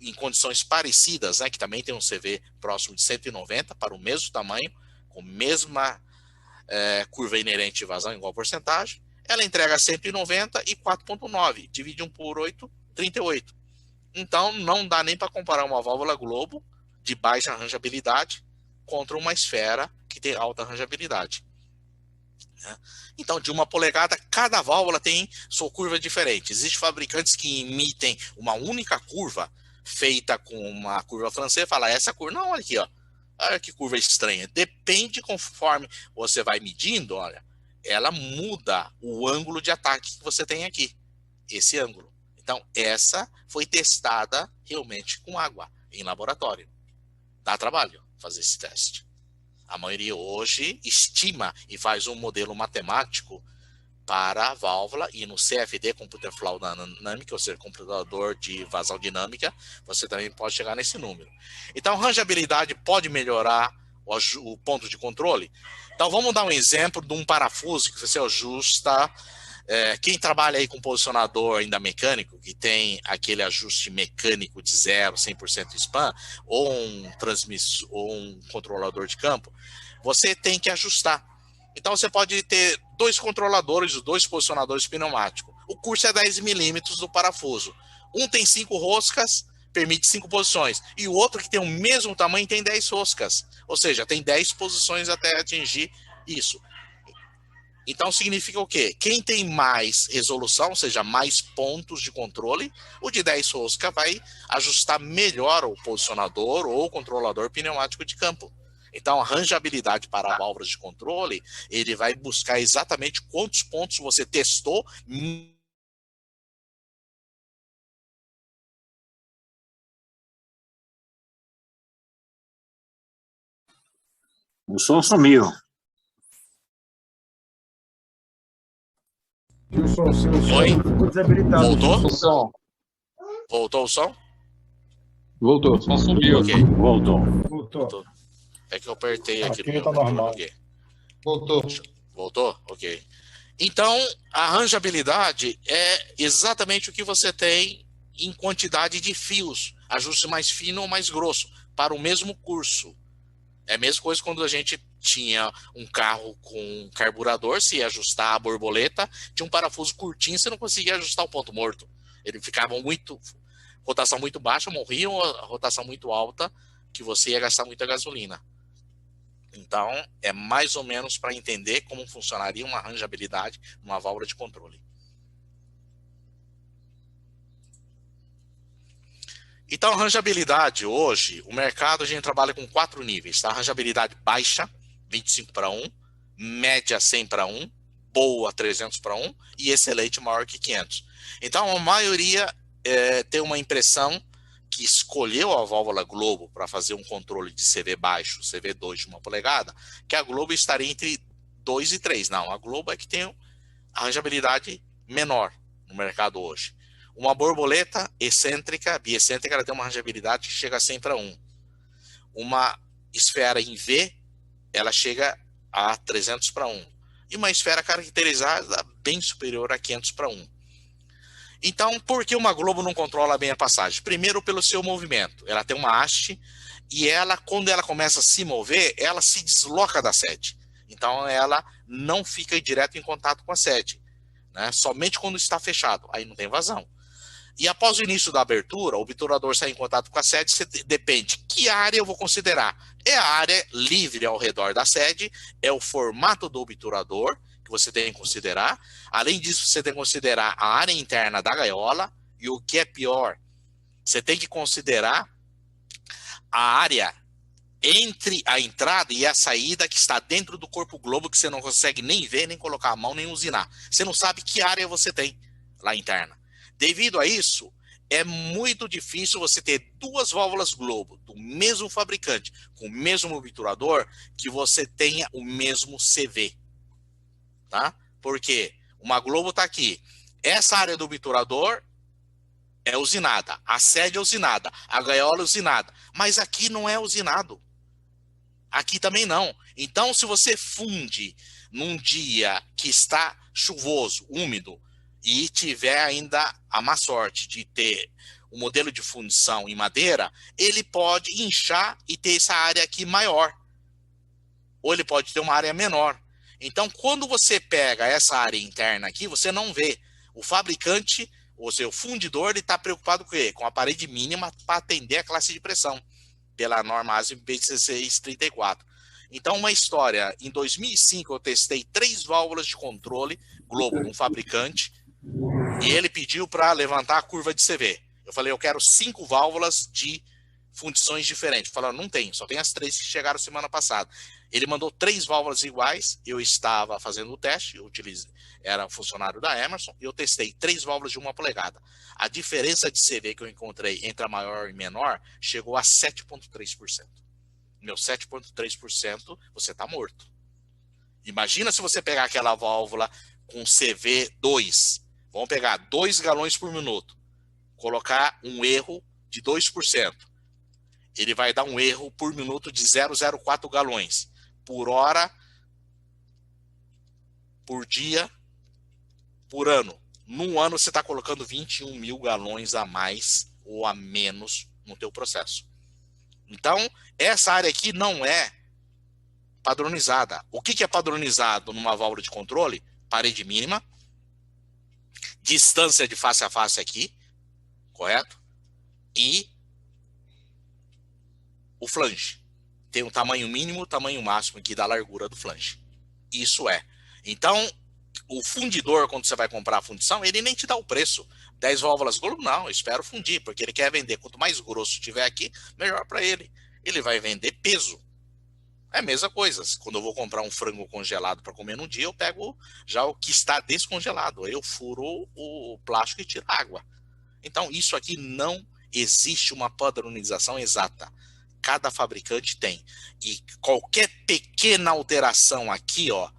em condições parecidas, né, que também tem um CV próximo de 190, para o mesmo tamanho, com a mesma curva inerente de vazão, igual porcentagem, ela entrega 190 e 4,9, divide 1 por 8, 38. Então, não dá nem para comparar uma válvula Globo de baixa rangeabilidade contra uma esfera que tem alta rangeabilidade, né? Então, de 1 polegada, cada válvula tem sua curva diferente. Existem fabricantes que emitem uma única curva, feita com uma curva francesa, fala, essa curva, não, olha aqui, ó. Olha que curva estranha. Depende conforme você vai medindo, olha, ela muda o ângulo de ataque que você tem aqui, esse ângulo. Então, essa foi testada realmente com água, em laboratório. Dá trabalho fazer esse teste. A maioria hoje estima e faz um modelo matemático para a válvula, e no CFD, Computer Flow Dynamic, ou seja, computador de vazão dinâmica, você também pode chegar nesse número. Então, rangeabilidade pode melhorar o ponto de controle. Então, vamos dar um exemplo de um parafuso que você ajusta. Quem trabalha aí com posicionador ainda mecânico, que tem aquele ajuste mecânico de 0, 100% spam, ou um transmissor, ou um controlador de campo, você tem que ajustar. Então, você pode ter 2 controladores, 2 posicionadores pneumáticos. O curso é 10 milímetros do parafuso. Um tem 5 roscas, permite 5 posições. E o outro, que tem o mesmo tamanho, tem 10 roscas. Ou seja, tem 10 posições até atingir isso. Então, significa o quê? Quem tem mais resolução, ou seja, mais pontos de controle, o de 10 roscas vai ajustar melhor o posicionador ou o controlador pneumático de campo. Então, a rangeabilidade para válvulas de controle, ele vai buscar exatamente quantos pontos você testou. O som sumiu. Gilson, seu som Oi? ficou desabilitado. Voltou? O som. Voltou o som? Voltou, o som sumiu. Ok. Voltou. Voltou. É que eu apertei aqui Aqui no meu tá controle. normal. Ok. Voltou. Voltou? Ok. Então, a rangeabilidade é exatamente o que você tem em quantidade de fios, ajuste mais fino ou mais grosso, para o mesmo curso. É a mesma coisa quando a gente tinha um carro com carburador, se ia ajustar a borboleta, tinha um parafuso curtinho, você não conseguia ajustar o ponto morto. Ele ficava rotação muito baixa, morria, ou a rotação muito alta, que você ia gastar muita gasolina. Então, é mais ou menos para entender como funcionaria uma rangeabilidade numa válvula de controle. Então, a rangeabilidade hoje, o mercado a gente trabalha com 4 níveis, tá? Rangeabilidade baixa, 25:1, média 100:1, boa 300:1 e excelente maior que 500. Então, a maioria tem uma impressão que escolheu a válvula Globo para fazer um controle de CV baixo, CV2 de 1 polegada, que a Globo estaria entre 2 e 3. Não, a Globo é que tem a rangeabilidade menor no mercado hoje. Uma borboleta excêntrica, biexcêntrica, ela tem uma rangeabilidade que chega a 100:1. Uma esfera em V, ela chega a 300:1. E uma esfera caracterizada bem superior a 500:1. Então, por que uma Globo não controla bem a passagem? Primeiro, pelo seu movimento. Ela tem uma haste e ela, quando ela começa a se mover, ela se desloca da sede. Então, ela não fica direto em contato com a sede, né? Somente quando está fechado. Aí não tem vazão. E após o início da abertura, o obturador sai em contato com a sede, depende que área eu vou considerar. É a área livre ao redor da sede, é o formato do obturador, que você tem que considerar. Além disso, você tem que considerar a área interna da gaiola e o que é pior, você tem que considerar a área entre a entrada e a saída que está dentro do corpo globo, que você não consegue nem ver, nem colocar a mão, nem usinar. Você não sabe que área você tem lá interna. Devido a isso, é muito difícil você ter 2 válvulas Globo do mesmo fabricante, com o mesmo obturador, que você tenha o mesmo CV. Tá? Porque uma Globo está aqui. Essa área do obturador é usinada, a sede é usinada, a gaiola é usinada. Mas aqui não é usinado. Aqui também não. Então, se você funde num dia que está chuvoso, úmido, e tiver ainda a má sorte de ter o modelo de fundição em madeira, ele pode inchar e ter essa área aqui maior. Ou ele pode ter uma área menor. Então, quando você pega essa área interna aqui, você não vê. O fabricante, ou seja, o fundidor, ele está preocupado com o quê? Com a parede mínima para atender a classe de pressão, pela norma ASME B16 34. Então, uma história. Em 2005, eu testei 3 válvulas de controle Globo, um fabricante, e ele pediu para levantar a curva de CV. Eu falei, eu quero 5 válvulas de fundições diferentes. Falaram, não tem, só tem as 3 que chegaram semana passada. Ele mandou 3 válvulas iguais, eu estava fazendo o teste, era funcionário da Emerson, e eu testei 3 válvulas de 1 polegada. A diferença de CV que eu encontrei entre a maior e menor chegou a 7,3%. Meu 7,3%, você está morto. Imagina se você pegar aquela válvula com CV 2, vamos pegar 2 galões por minuto, colocar um erro de 2%. Ele vai dar um erro por minuto de 0,04 galões. Por hora, por dia, por ano. Num ano você está colocando 21 mil galões a mais ou a menos no teu processo. Então, essa área aqui não é padronizada. O que é padronizado numa válvula de controle? Parede mínima, distância de face a face aqui, correto? E o flange. Tem um tamanho mínimo, tamanho máximo aqui da largura do flange. Isso é. Então, o fundidor, quando você vai comprar a fundição, ele nem te dá o preço. 10 válvulas Globo, não, eu espero fundir, porque ele quer vender. Quanto mais grosso tiver aqui, melhor para ele. Ele vai vender peso. É a mesma coisa. Quando eu vou comprar um frango congelado para comer no dia, eu pego já o que está descongelado. Eu furo o plástico e tiro a água. Então, isso aqui não existe uma padronização exata. Cada fabricante tem. E qualquer pequena alteração aqui, ó,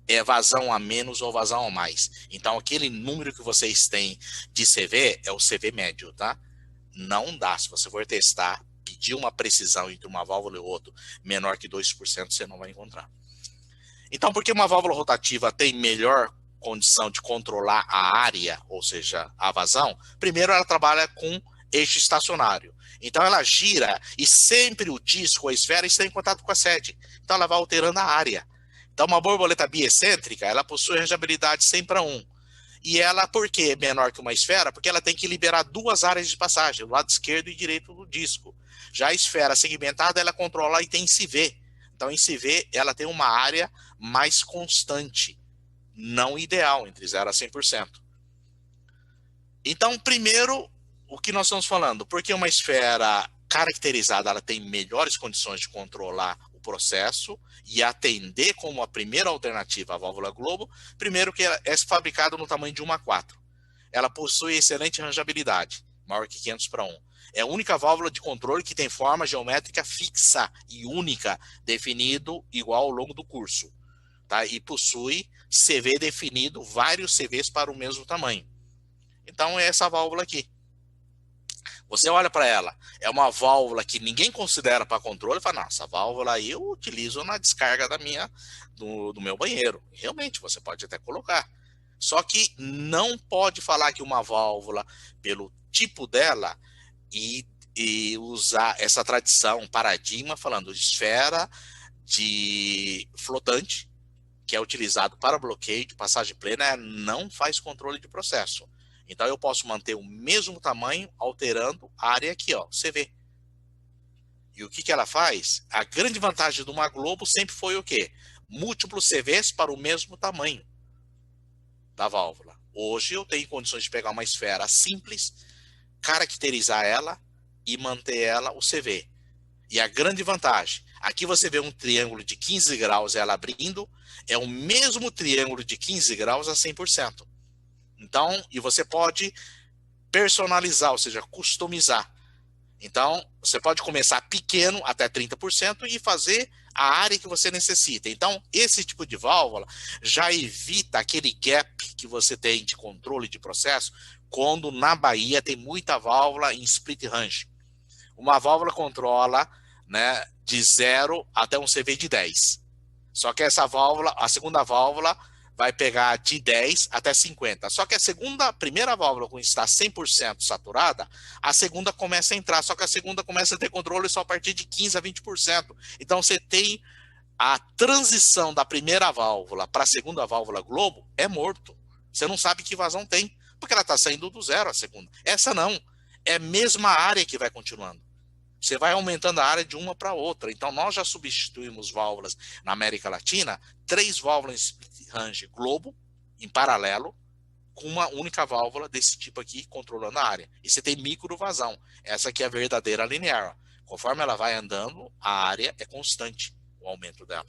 é vazão a menos ou vazão a mais. Então, aquele número que vocês têm de CV é o CV médio, tá? Não dá. Se você for testar, pedir uma precisão entre uma válvula e outra menor que 2%, você não vai encontrar. Então, por que uma válvula rotativa tem melhor condição de controlar a área, ou seja, a vazão? Primeiro, ela trabalha com eixo estacionário. Então, ela gira e sempre o disco, a esfera, está em contato com a sede. Então, ela vai alterando a área. Então, uma borboleta biecêntrica, ela possui rangeabilidade 100:1. E ela, por que é menor que uma esfera? Porque ela tem que liberar 2 áreas de passagem, do lado esquerdo e direito do disco. Já a esfera segmentada, ela controla e tem CV. Então, em CV, ela tem uma área mais constante, não ideal, entre 0 a 100%. Então, primeiro, o que nós estamos falando? Porque uma esfera caracterizada, ela tem melhores condições de controlar o processo e atender como a primeira alternativa à válvula Globo. Primeiro que ela é fabricada no tamanho de 1:4. Ela possui excelente rangeabilidade, maior que 500:1. É a única válvula de controle que tem forma geométrica fixa e única, definido igual ao longo do curso. Tá? E possui CV definido, vários CVs para o mesmo tamanho. Então é essa válvula aqui. Você olha para ela, é uma válvula que ninguém considera para controle, e fala, nossa, essa válvula aí eu utilizo na descarga do meu banheiro. Realmente, você pode até colocar. Só que não pode falar que uma válvula, pelo tipo dela, e usar essa tradição, paradigma, falando de esfera de flotante, que é utilizado para bloqueio de passagem plena, não faz controle de processo. Então, eu posso manter o mesmo tamanho, alterando a área aqui, ó, CV. E o que ela faz? A grande vantagem de uma Globo sempre foi o quê? Múltiplos CVs para o mesmo tamanho da válvula. Hoje, eu tenho condições de pegar uma esfera simples, caracterizar ela e manter ela o CV. E a grande vantagem, aqui você vê um triângulo de 15 graus, ela abrindo, é o mesmo triângulo de 15 graus a 100%. Então, e você pode personalizar, ou seja, customizar. Então, você pode começar pequeno, até 30%, e fazer a área que você necessita. Então, esse tipo de válvula já evita aquele gap que você tem de controle de processo, quando na Bahia tem muita válvula em split range. Uma válvula controla, né, de 0 até um CV de 10. Só que essa válvula, a segunda válvula, vai pegar de 10 até 50. Só que a primeira válvula, quando está 100% saturada, a segunda começa a entrar. Só que a segunda começa a ter controle só a partir de 15% a 20%. Então, você tem a transição da primeira válvula para a segunda válvula Globo, é morto. Você não sabe que vazão tem, porque ela está saindo do 0 a segunda. Essa não. É a mesma área que vai continuando. Você vai aumentando a área de uma para outra. Então, nós já substituímos válvulas na América Latina, 3 válvulas em split range Globo, em paralelo, com uma única válvula desse tipo aqui, controlando a área. E você tem micro vazão. Essa aqui é a verdadeira linear. Conforme ela vai andando, a área é constante, o aumento dela.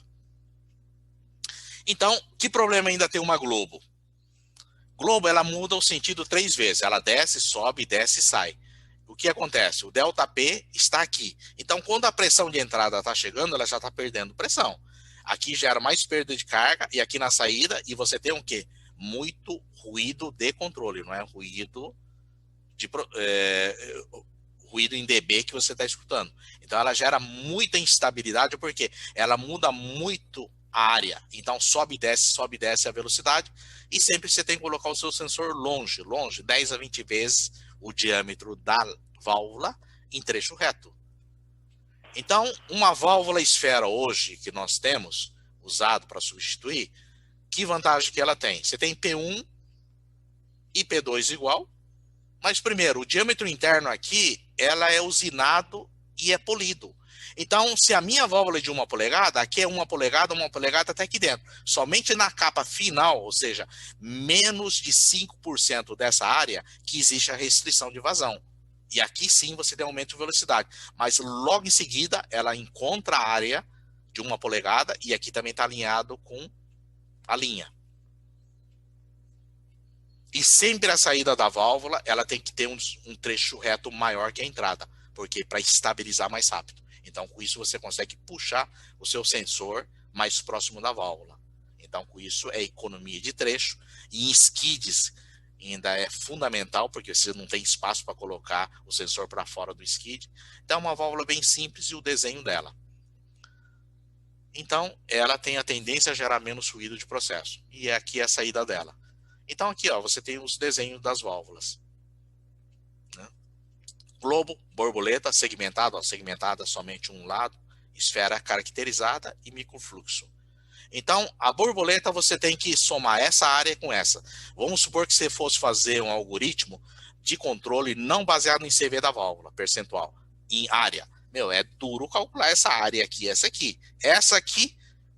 Então, que problema ainda tem uma Globo? Globo, ela muda o sentido 3 vezes. Ela desce, sobe, desce e sai. O que acontece? O ΔP está aqui. Então, quando a pressão de entrada está chegando, ela já está perdendo pressão. Aqui gera mais perda de carga e aqui na saída, e você tem o quê? Muito ruído de controle, não é ruído ruído em dB que você está escutando. Então, ela gera muita instabilidade porque ela muda muito a área. Então, sobe e desce a velocidade e sempre você tem que colocar o seu sensor longe, 10 a 20 vezes o diâmetro da válvula em trecho reto. Então, uma válvula esfera hoje que nós temos, usado para substituir, que vantagem que ela tem? Você tem P1 e P2 igual, mas primeiro, o diâmetro interno aqui, ela é usinado e é polido. Então, se a minha válvula é de 1 polegada, aqui é 1 polegada até aqui dentro. Somente na capa final, ou seja, menos de 5% dessa área, que existe a restrição de vazão. E aqui sim você tem aumento de velocidade. Mas logo em seguida, ela encontra a área de 1 polegada e aqui também está alinhado com a linha. E sempre a saída da válvula, ela tem que ter um trecho reto maior que a entrada, porque para estabilizar mais rápido. Então, com isso, você consegue puxar o seu sensor mais próximo da válvula. Então, com isso, é economia de trecho. E em skids, ainda é fundamental, porque você não tem espaço para colocar o sensor para fora do skid. Então, é uma válvula bem simples e o desenho dela. Então, ela tem a tendência a gerar menos ruído de processo. E é aqui a saída dela. Então, aqui ó, você tem os desenhos das válvulas. Globo, borboleta, segmentada, segmentada somente um lado, esfera caracterizada e microfluxo. Então, a borboleta você tem que somar essa área com essa. Vamos supor que você fosse fazer um algoritmo de controle não baseado em CV da válvula, percentual, em área. É duro calcular essa área aqui, essa aqui. Essa aqui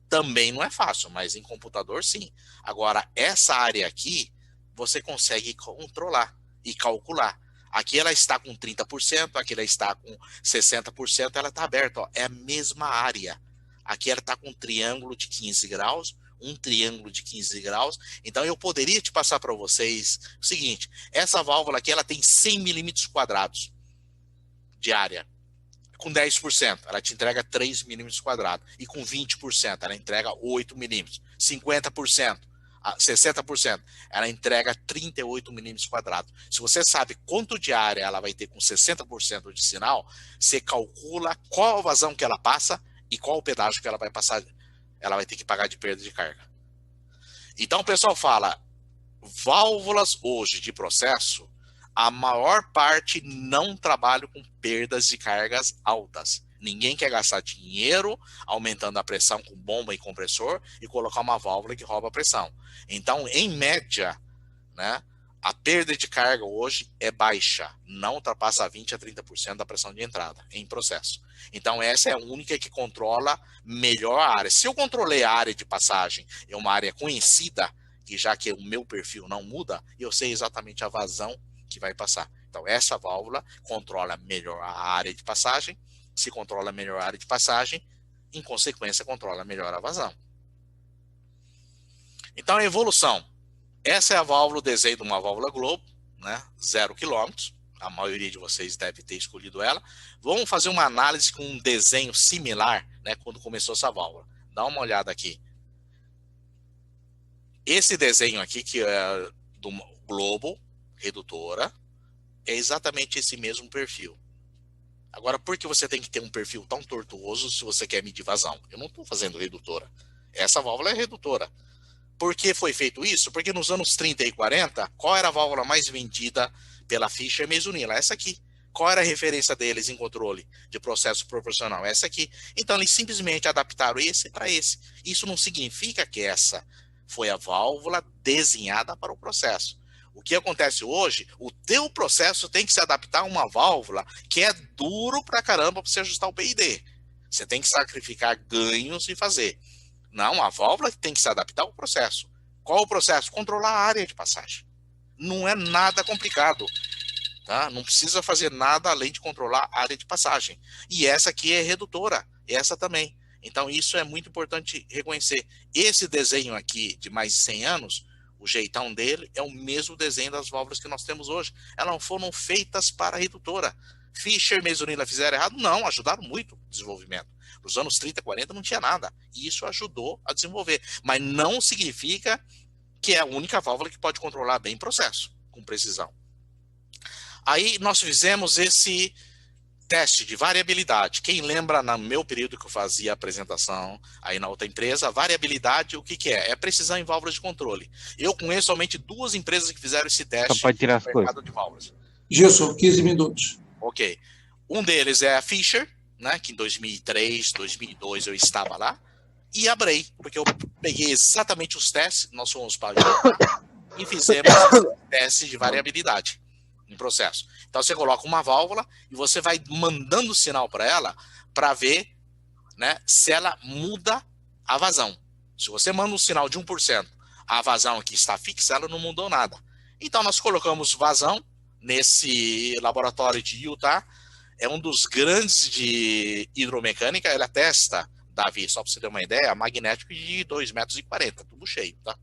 também não é fácil, mas em computador sim. Agora, essa área aqui, você consegue controlar e calcular. Aqui ela está com 30%, aqui ela está com 60%, ela está aberta, ó, é a mesma área. Aqui ela está com um triângulo de 15 graus, um triângulo de 15 graus. Então eu poderia te passar para vocês o seguinte, essa válvula aqui ela tem 100 milímetros quadrados de área. Com 10%, ela te entrega 3 milímetros quadrados. E com 20%, ela entrega 8 milímetros. 50%. 60%, ela entrega 38 milímetros quadrados. Se você sabe quanto de área ela vai ter com 60% de sinal, você calcula qual a vazão que ela passa e qual o pedágio que ela vai passar, ela vai ter que pagar de perda de carga. Então o pessoal fala, válvulas hoje de processo, a maior parte não trabalha com perdas de cargas altas. Ninguém quer gastar dinheiro aumentando a pressão com bomba e compressor e colocar uma válvula que rouba a pressão. Então, em média, né, a perda de carga hoje é baixa, não ultrapassa 20% a 30% da pressão de entrada em processo. Então, essa é a única que controla melhor a área. Se eu controlei a área de passagem, é uma área conhecida, que já que o meu perfil não muda, eu sei exatamente a vazão que vai passar. Então, essa válvula controla melhor a área de passagem. Se controla melhor a área de passagem, em consequência, controla melhor a vazão. Então, a evolução. Essa é a válvula, o desenho de uma válvula Globo, né? 0 km. A maioria de vocês deve ter escolhido ela. Vamos fazer uma análise com um desenho similar, né? Quando começou essa válvula. Dá uma olhada aqui. Esse desenho aqui, que é do Globo, redutora, é exatamente esse mesmo perfil. Agora, por que você tem que ter um perfil tão tortuoso se você quer medir vazão? Eu não estou fazendo redutora. Essa válvula é redutora. Por que foi feito isso? Porque nos anos 30 e 40, qual era a válvula mais vendida pela Fischer Mesurila? Essa aqui. Qual era a referência deles em controle de processo proporcional? Essa aqui. Então, eles simplesmente adaptaram esse para esse. Isso não significa que essa foi a válvula desenhada para o processo. O que acontece hoje, o teu processo tem que se adaptar a uma válvula que é duro pra caramba para você ajustar o PID. Você tem que sacrificar ganhos e fazer. Não, a válvula tem que se adaptar ao processo. Qual o processo? Controlar a área de passagem. Não é nada complicado. Tá? Não precisa fazer nada além de controlar a área de passagem. E essa aqui é redutora, essa também. Então isso é muito importante reconhecer. Esse desenho aqui de mais de 100 anos, o jeitão dele é o mesmo desenho das válvulas que nós temos hoje. Elas não foram feitas para redutora. Fischer e Mezzanilla fizeram errado? Não, ajudaram muito o desenvolvimento. Nos anos 30, 40 não tinha nada. E isso ajudou a desenvolver. Mas não significa que é a única válvula que pode controlar bem o processo, com precisão. Aí nós fizemos esse teste de variabilidade. Quem lembra no meu período que eu fazia a apresentação aí na outra empresa, variabilidade, o que que é? É precisão em válvulas de controle. Eu conheço somente 2 empresas que fizeram esse teste Só pode tirar as no mercado de válvulas. Gilson, 15 minutos. Ok. Um deles é a Fischer, né, que em 2003, 2002 eu estava lá, e a Bray, porque eu peguei exatamente os testes, nós fomos para e fizemos esse teste de variabilidade em processo. Então você coloca uma válvula e você vai mandando sinal para ela para ver, né, se ela muda a vazão. Se você manda um sinal de 1%, a vazão aqui está fixa, ela não mudou nada. Então nós colocamos vazão nesse laboratório de Utah, é um dos grandes de hidromecânica, ela testa, Davi, só para você ter uma ideia, magnético de 2,40 metros, tubo cheio, tá?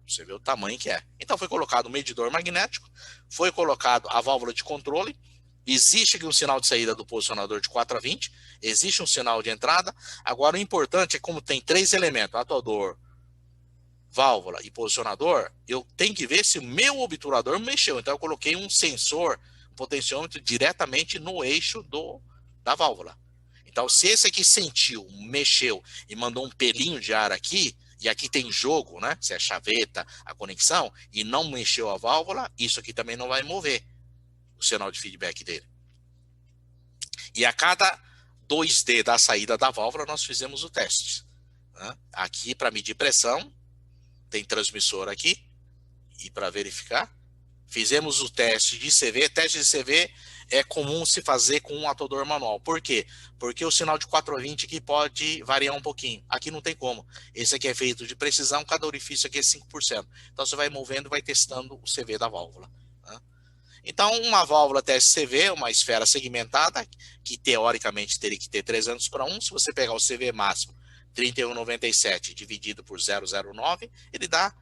Você vê o tamanho que é. Então foi colocado um medidor magnético, foi colocado a válvula de controle, existe aqui um sinal de saída do posicionador de 4 a 20, existe um sinal de entrada. Agora o importante é como tem 3 elementos, atuador, válvula e posicionador, eu tenho que ver se o meu obturador mexeu. Então eu coloquei um sensor, um potenciômetro diretamente no eixo da válvula. Então se esse aqui sentiu, mexeu e mandou um pelinho de ar aqui, e aqui tem jogo, né? Se é a chaveta, a conexão, e não mexeu a válvula, isso aqui também não vai mover o sinal de feedback dele. E a cada 2D da saída da válvula, nós fizemos o teste. Né? Aqui, para medir pressão, tem transmissor aqui, e para verificar, fizemos o teste de CV. Teste de CV é comum se fazer com um atuador manual. Por quê? Porque o sinal de 4 a 20 aqui pode variar um pouquinho. Aqui não tem como. Esse aqui é feito de precisão, cada orifício aqui é 5%. Então você vai movendo e vai testando o CV da válvula. Né? Então uma válvula TSCV, uma esfera segmentada, que teoricamente teria que ter 300 para 1. Se você pegar o CV máximo 31,97 dividido por 0,09, ele dá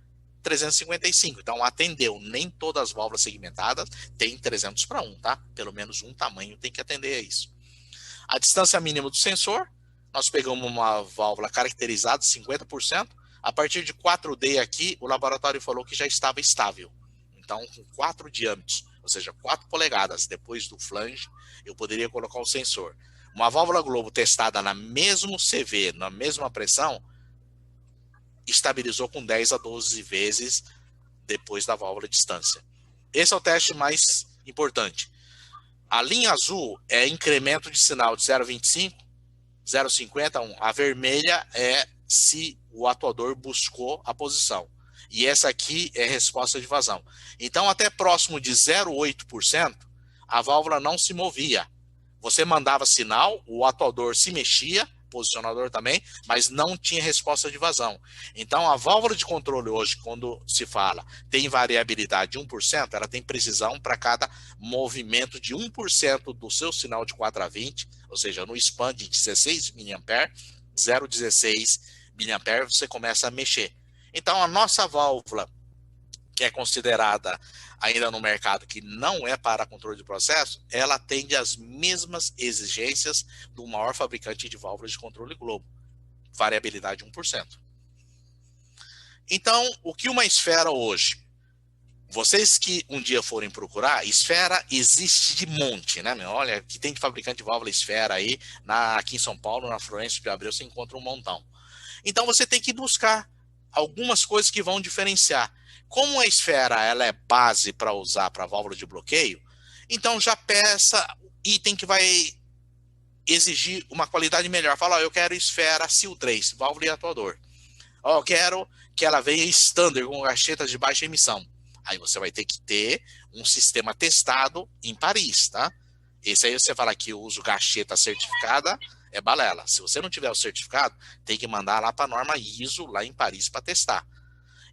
355, então atendeu. Nem todas as válvulas segmentadas têm 300 para 1, tá? Pelo menos um tamanho tem que atender a isso. A distância mínima do sensor, nós pegamos uma válvula caracterizada, 50%. A partir de 4D aqui, o laboratório falou que já estava estável. Então, com 4 diâmetros, ou seja, 4 polegadas depois do flange, eu poderia colocar o sensor. Uma válvula Globo testada na mesmo CV, na mesma pressão, estabilizou com 10 a 12 vezes depois da válvula de distância. Esse é o teste mais importante. A linha azul é incremento de sinal de 0,25, 0,50 a 1. A vermelha é se o atuador buscou a posição. E essa aqui é resposta de vazão. Então, até próximo de 0,8%, a válvula não se movia. Você mandava sinal, o atuador se mexia, posicionador também, mas não tinha resposta de vazão. Então, a válvula de controle hoje, quando se fala tem variabilidade de 1%, ela tem precisão para cada movimento de 1% do seu sinal de 4 a 20, ou seja, no span de 16 mA, 0,16 mA, você começa a mexer. Então, a nossa válvula, que é considerada ainda no mercado que não é para controle de processo, ela atende às mesmas exigências do maior fabricante de válvulas de controle Globo. Variabilidade 1%. Então, o que uma esfera hoje? Vocês que um dia forem procurar, esfera existe de monte, né? Olha, que tem de fabricante de válvula esfera aí, aqui em São Paulo, na Florencio de Abreu, você encontra um montão. Então, você tem que buscar algumas coisas que vão diferenciar. Como a esfera ela é base para usar para válvula de bloqueio, então já peça item que vai exigir uma qualidade melhor. Fala, eu quero esfera SIL 3, válvula e atuador. Eu quero que ela venha standard com gachetas de baixa emissão. Aí você vai ter que ter um sistema testado em Paris, tá? Esse aí você fala que eu uso gacheta certificada, é balela. Se você não tiver o certificado, tem que mandar lá para a norma ISO, lá em Paris, para testar.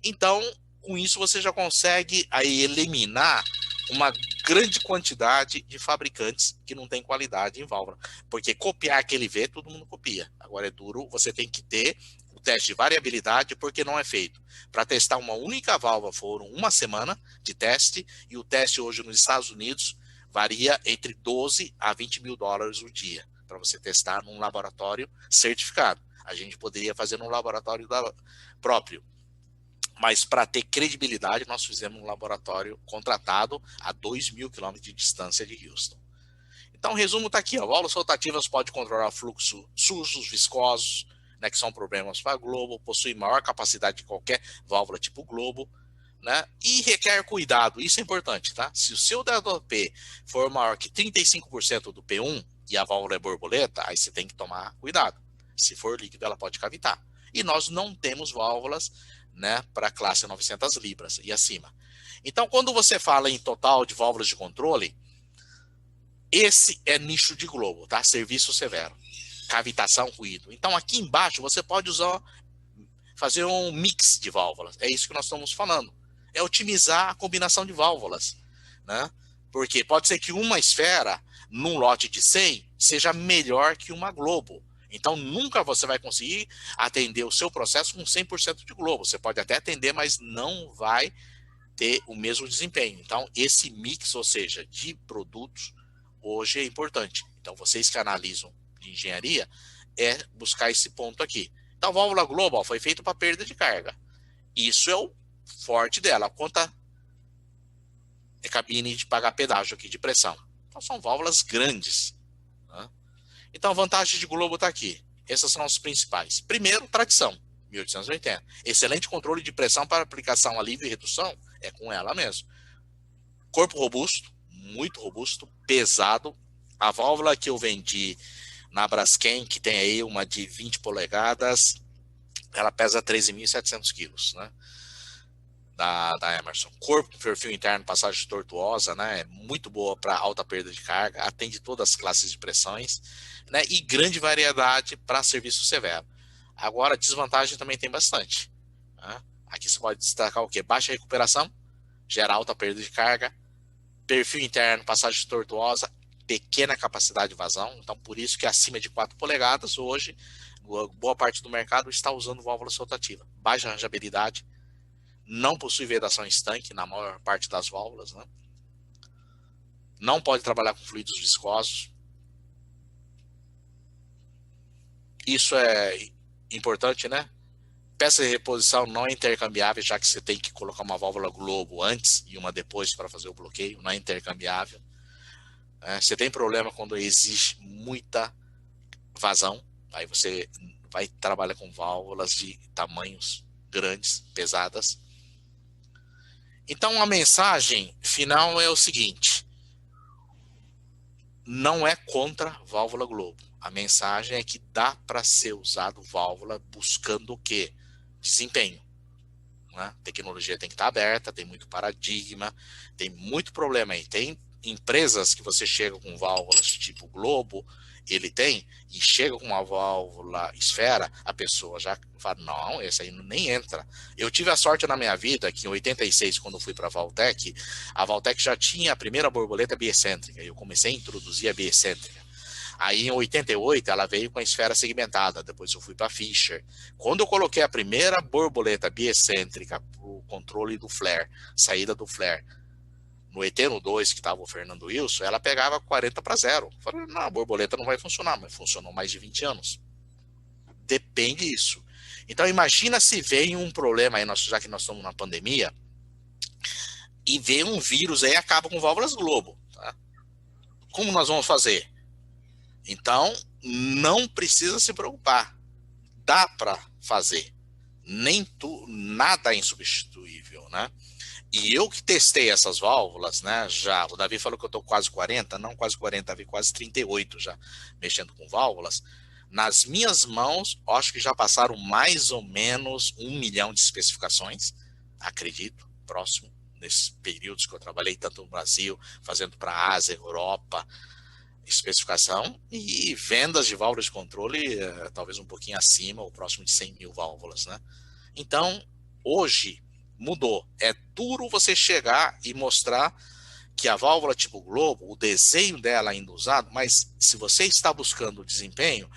Então, com isso você já consegue aí eliminar uma grande quantidade de fabricantes que não tem qualidade em válvula. Porque copiar aquele V, todo mundo copia. Agora é duro, você tem que ter o teste de variabilidade, porque não é feito. Para testar uma única válvula foram uma semana de teste, e o teste hoje nos Estados Unidos varia entre 12 a 20 mil dólares o dia, para você testar num laboratório certificado. A gente poderia fazer num laboratório próprio. Mas para ter credibilidade, nós fizemos um laboratório contratado a 2.000 quilômetros de distância de Houston. Então, o resumo está aqui. Válvulas rotativas podem controlar fluxo sujos, viscosos, né, que são problemas para globo, possui maior capacidade de qualquer válvula tipo globo, né, e requer cuidado. Isso é importante, tá? Se o seu DOP for maior que 35% do P1 e a válvula é borboleta, aí você tem que tomar cuidado. Se for líquido, ela pode cavitar. E nós não temos válvulas, né, para classe 900 libras e acima. Então, quando você fala em total de válvulas de controle, esse é nicho de globo, tá? Serviço severo, cavitação, ruído. Então, aqui embaixo você pode fazer um mix de válvulas. É isso que nós estamos falando. É otimizar a combinação de válvulas, né? Porque pode ser que uma esfera, num lote de 100, seja melhor que uma globo. Então, nunca você vai conseguir atender o seu processo com 100% de globo. Você pode até atender, mas não vai ter o mesmo desempenho. Então, esse mix, ou seja, de produtos, hoje é importante. Então, vocês que analisam de engenharia, é buscar esse ponto aqui. Então, a válvula global foi feita para perda de carga. Isso é o forte dela. A conta é cabine de pagar pedágio aqui de pressão. Então, são válvulas grandes, né? Então, a vantagem de globo está aqui. Essas são as principais. Primeiro, tradição, 1880. Excelente controle de pressão para aplicação, alívio e redução, é com ela mesmo. Corpo robusto, muito robusto, pesado. A válvula que eu vendi na Braskem, que tem aí uma de 20 polegadas, ela pesa 13.700 quilos, né? Da Emerson. Corpo, perfil interno, passagem tortuosa, né? Muito boa para alta perda de carga, atende todas as classes de pressões, né? E grande variedade para serviço severo. Agora, desvantagem também tem bastante, né? Aqui você pode destacar o quê? Baixa recuperação, gera alta perda de carga, perfil interno, passagem tortuosa, pequena capacidade de vazão. Então, por isso que acima de 4 polegadas, hoje, boa parte do mercado está usando válvula rotativa. Baixa arranjabilidade, não possui vedação estanque na maior parte das válvulas, né? Não pode trabalhar com fluidos viscosos. Isso é importante, né? Peça de reposição não é intercambiável, já que você tem que colocar uma válvula globo antes e uma depois para fazer o bloqueio, não é intercambiável. Você tem problema quando existe muita vazão, aí você vai trabalhar com válvulas de tamanhos grandes, pesadas. Então, a mensagem final é o seguinte: não é contra válvula globo. A mensagem é que dá para ser usado válvula buscando o quê? Desempenho, né? A tecnologia tem que estar aberta, tem muito paradigma, tem muito problema aí. Tem empresas que você chega com válvulas tipo globo, ele tem, e chega com uma válvula esfera, a pessoa já fala, não, esse aí nem entra. Eu tive a sorte na minha vida que em 86, quando eu fui para a Valtec já tinha a primeira borboleta biecêntrica, eu comecei a introduzir a biecêntrica. Aí em 88 ela veio com a esfera segmentada, depois eu fui para Fischer. Quando eu coloquei a primeira borboleta biecêntrica para o controle do flare, saída do flare, no Eterno 2, que estava o Fernando Wilson, ela pegava 40/0. Eu falei, não, a borboleta não vai funcionar, mas funcionou mais de 20 anos. Depende disso. Então imagina se vem um problema aí, já que nós estamos na pandemia, e vem um vírus aí e acaba com válvulas globo, tá? Como nós vamos fazer? Então, não precisa se preocupar. Dá para fazer. Nada é insubstituível, né? E eu que testei essas válvulas, né? Já, o Davi falou que eu estou quase 40, não quase 40, Davi quase 38 já, mexendo com válvulas. Nas minhas mãos, acho que já passaram mais ou menos 1 milhão de especificações, acredito, próximo, nesses períodos que eu trabalhei, tanto no Brasil, fazendo para a Ásia, Europa, especificação, e vendas de válvulas de controle, talvez um pouquinho acima, ou próximo de 100 mil válvulas, né? Então, hoje, mudou. É duro você chegar e mostrar que a válvula tipo globo, o desenho dela ainda usado, mas se você está buscando o desempenho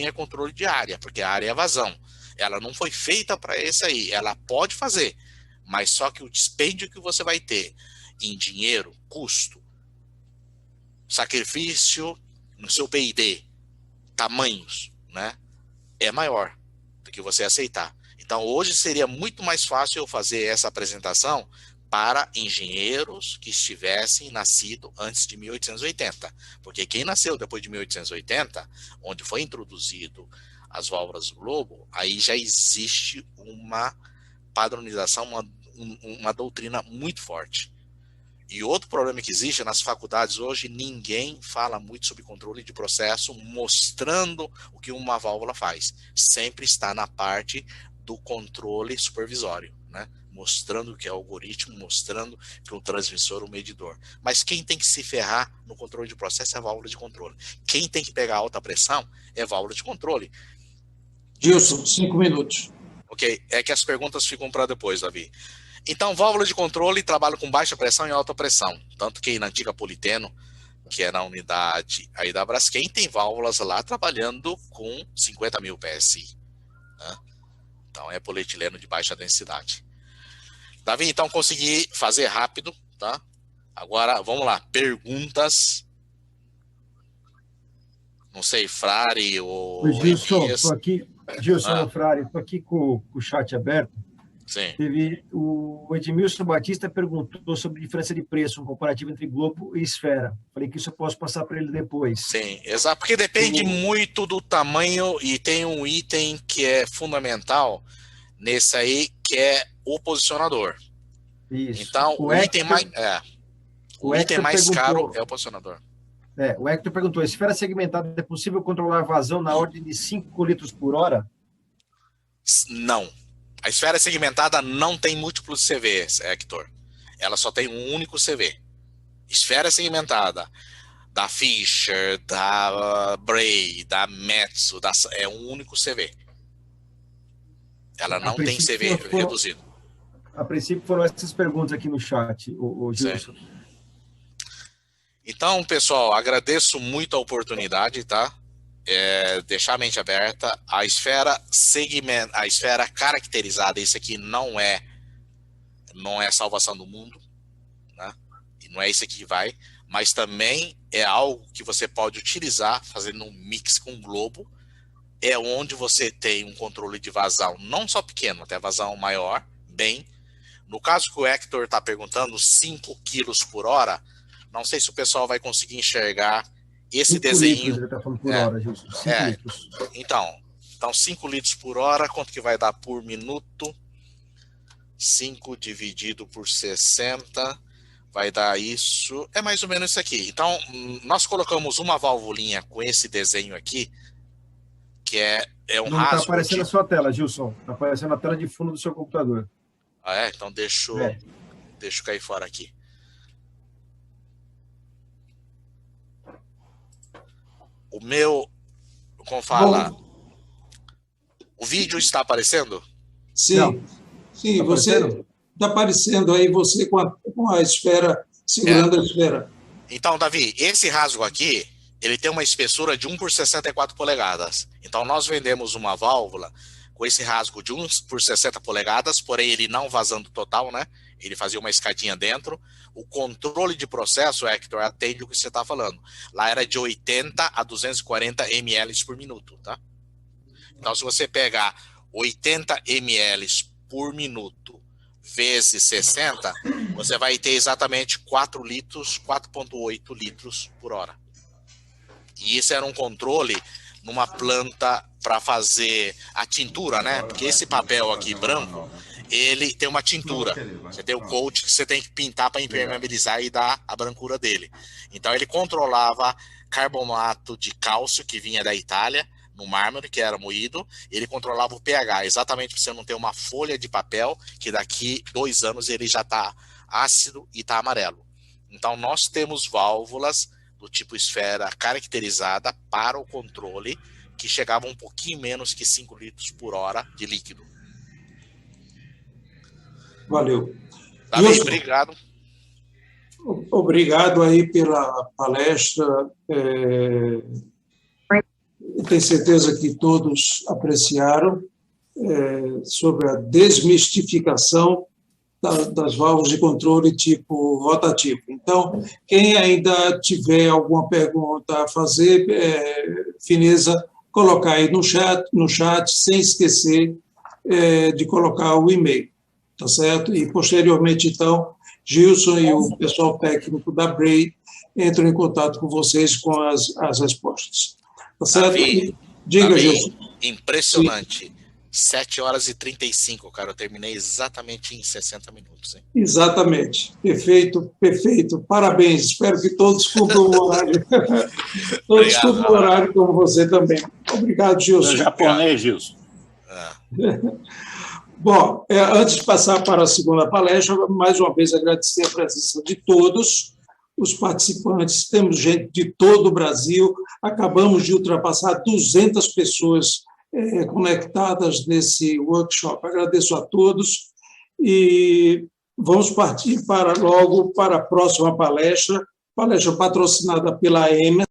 é controle de área, porque a área é vazão. Ela não foi feita para esse aí, ela pode fazer, mas só que o dispêndio que você vai ter em dinheiro, custo, sacrifício no seu P&D, tamanhos, né, é maior do que você aceitar. Então hoje seria muito mais fácil eu fazer essa apresentação para engenheiros que estivessem nascido antes de 1880, porque quem nasceu depois de 1880, onde foi introduzido as válvulas globo, aí já existe uma padronização, uma doutrina muito forte. E outro problema que existe nas faculdades hoje, ninguém fala muito sobre controle de processo, mostrando o que uma válvula faz. Sempre está na parte do controle supervisório, né? Mostrando o que é o algoritmo, mostrando que o transmissor, o medidor. Mas quem tem que se ferrar no controle de processo é a válvula de controle. Quem tem que pegar alta pressão é a válvula de controle. Gilson, 5 minutos. Ok, é que as perguntas ficam para depois, Davi. Então, válvula de controle trabalha com baixa pressão e alta pressão. Tanto que na antiga Politeno, que é na unidade aí da Braskem, tem válvulas lá trabalhando com 50 mil PSI. Né? Então, é polietileno de baixa densidade. Davi, então consegui fazer rápido, tá? Agora, vamos lá, perguntas. Não sei, Frari ou Gilson, estou aqui. Gilson, Frari, estou aqui com o chat aberto. Sim. Teve o Edmilson Batista perguntou sobre a diferença de preço, um comparativo entre Globo e Esfera. Falei que isso eu posso passar para ele depois. Sim, exato, porque depende muito do tamanho e tem um item que é fundamental nesse aí, que é o posicionador. Isso. Então, o item mais caro é o posicionador. O Hector perguntou, esfera segmentada é possível controlar vazão na ordem de 5 litros por hora? Não. A esfera segmentada não tem múltiplos CVs, Hector. Ela só tem um único CV. Esfera segmentada da Fischer, da Bray, da Metsu, é um único CV. Ela não tem CV reduzido. A princípio foram essas perguntas aqui no chat, o Gilson. Então, pessoal, agradeço muito a oportunidade, tá? Deixar a mente aberta. A esfera caracterizada, isso aqui não é salvação do mundo, né? E não é isso aqui que vai, mas também é algo que você pode utilizar fazendo um mix com o globo, é onde você tem um controle de vazão, não só pequeno, até vazão maior, bem. No caso que o Hector está perguntando, 5 quilos por hora, não sei se o pessoal vai conseguir enxergar esse desenho. Ele está falando por hora, Gilson. 5 litros. Então 5 litros por hora, quanto que vai dar por minuto? 5 dividido por 60, vai dar isso, é mais ou menos isso aqui. Então, nós colocamos uma valvulinha com esse desenho aqui, que é um não rasgo. Não está aparecendo na sua tela, Gilson. Está aparecendo na tela de fundo do seu computador. Ah, é? Então deixa eu cair fora aqui. O meu, como fala, o vídeo está aparecendo? Sim, não. Sim, você está aparecendo aí, você com a esfera, segurando a esfera. Então, Davi, esse rasgo aqui, ele tem uma espessura de 1 por 64 polegadas. Então, nós vendemos uma válvula com esse rasgo de 1 por 60 polegadas, porém ele não vazando total, né? Ele fazia uma escadinha dentro. O controle de processo, Hector, atende o que você está falando. Lá era de 80 a 240 ml por minuto, tá? Então, se você pegar 80 ml por minuto vezes 60, você vai ter exatamente 4 litros, 4,8 litros por hora. E isso era um controle numa planta para fazer a tintura, né? Porque esse papel aqui branco, ele tem uma tintura. Você tem o coat que você tem que pintar para impermeabilizar e dar a brancura dele. Então ele controlava carbonato de cálcio que vinha da Itália, no mármore, que era moído, ele controlava o pH, exatamente para você não ter uma folha de papel que daqui 2 anos ele já está ácido e está amarelo. Então nós temos válvulas do tipo esfera caracterizada para o controle que chegava um pouquinho menos que 5 litros por hora de líquido. Valeu. Davi, obrigado. Obrigado aí pela palestra. Tenho certeza que todos apreciaram sobre a desmistificação das válvulas de controle tipo rotativo. Então, quem ainda tiver alguma pergunta a fazer, fineza, colocar aí no chat, sem esquecer de colocar o e-mail, tá certo? E, posteriormente, então, Gilson e o pessoal técnico da Bray entram em contato com vocês com as respostas. Tá certo? Davi, Diga, Davi, Gilson. impressionante. 7h35, cara. Eu terminei exatamente em 60 minutos. Hein? Exatamente. Perfeito, perfeito. Parabéns. Espero que todos cumpram o horário. Todos cumpram o horário, como você também. Obrigado, Gilson. É japonês, Gilson. Bom, antes de passar para a segunda palestra, mais uma vez agradecer a presença de todos os participantes. Temos gente de todo o Brasil. Acabamos de ultrapassar 200 pessoas conectadas nesse workshop. Agradeço a todos e vamos partir logo para a próxima palestra patrocinada pela EMES.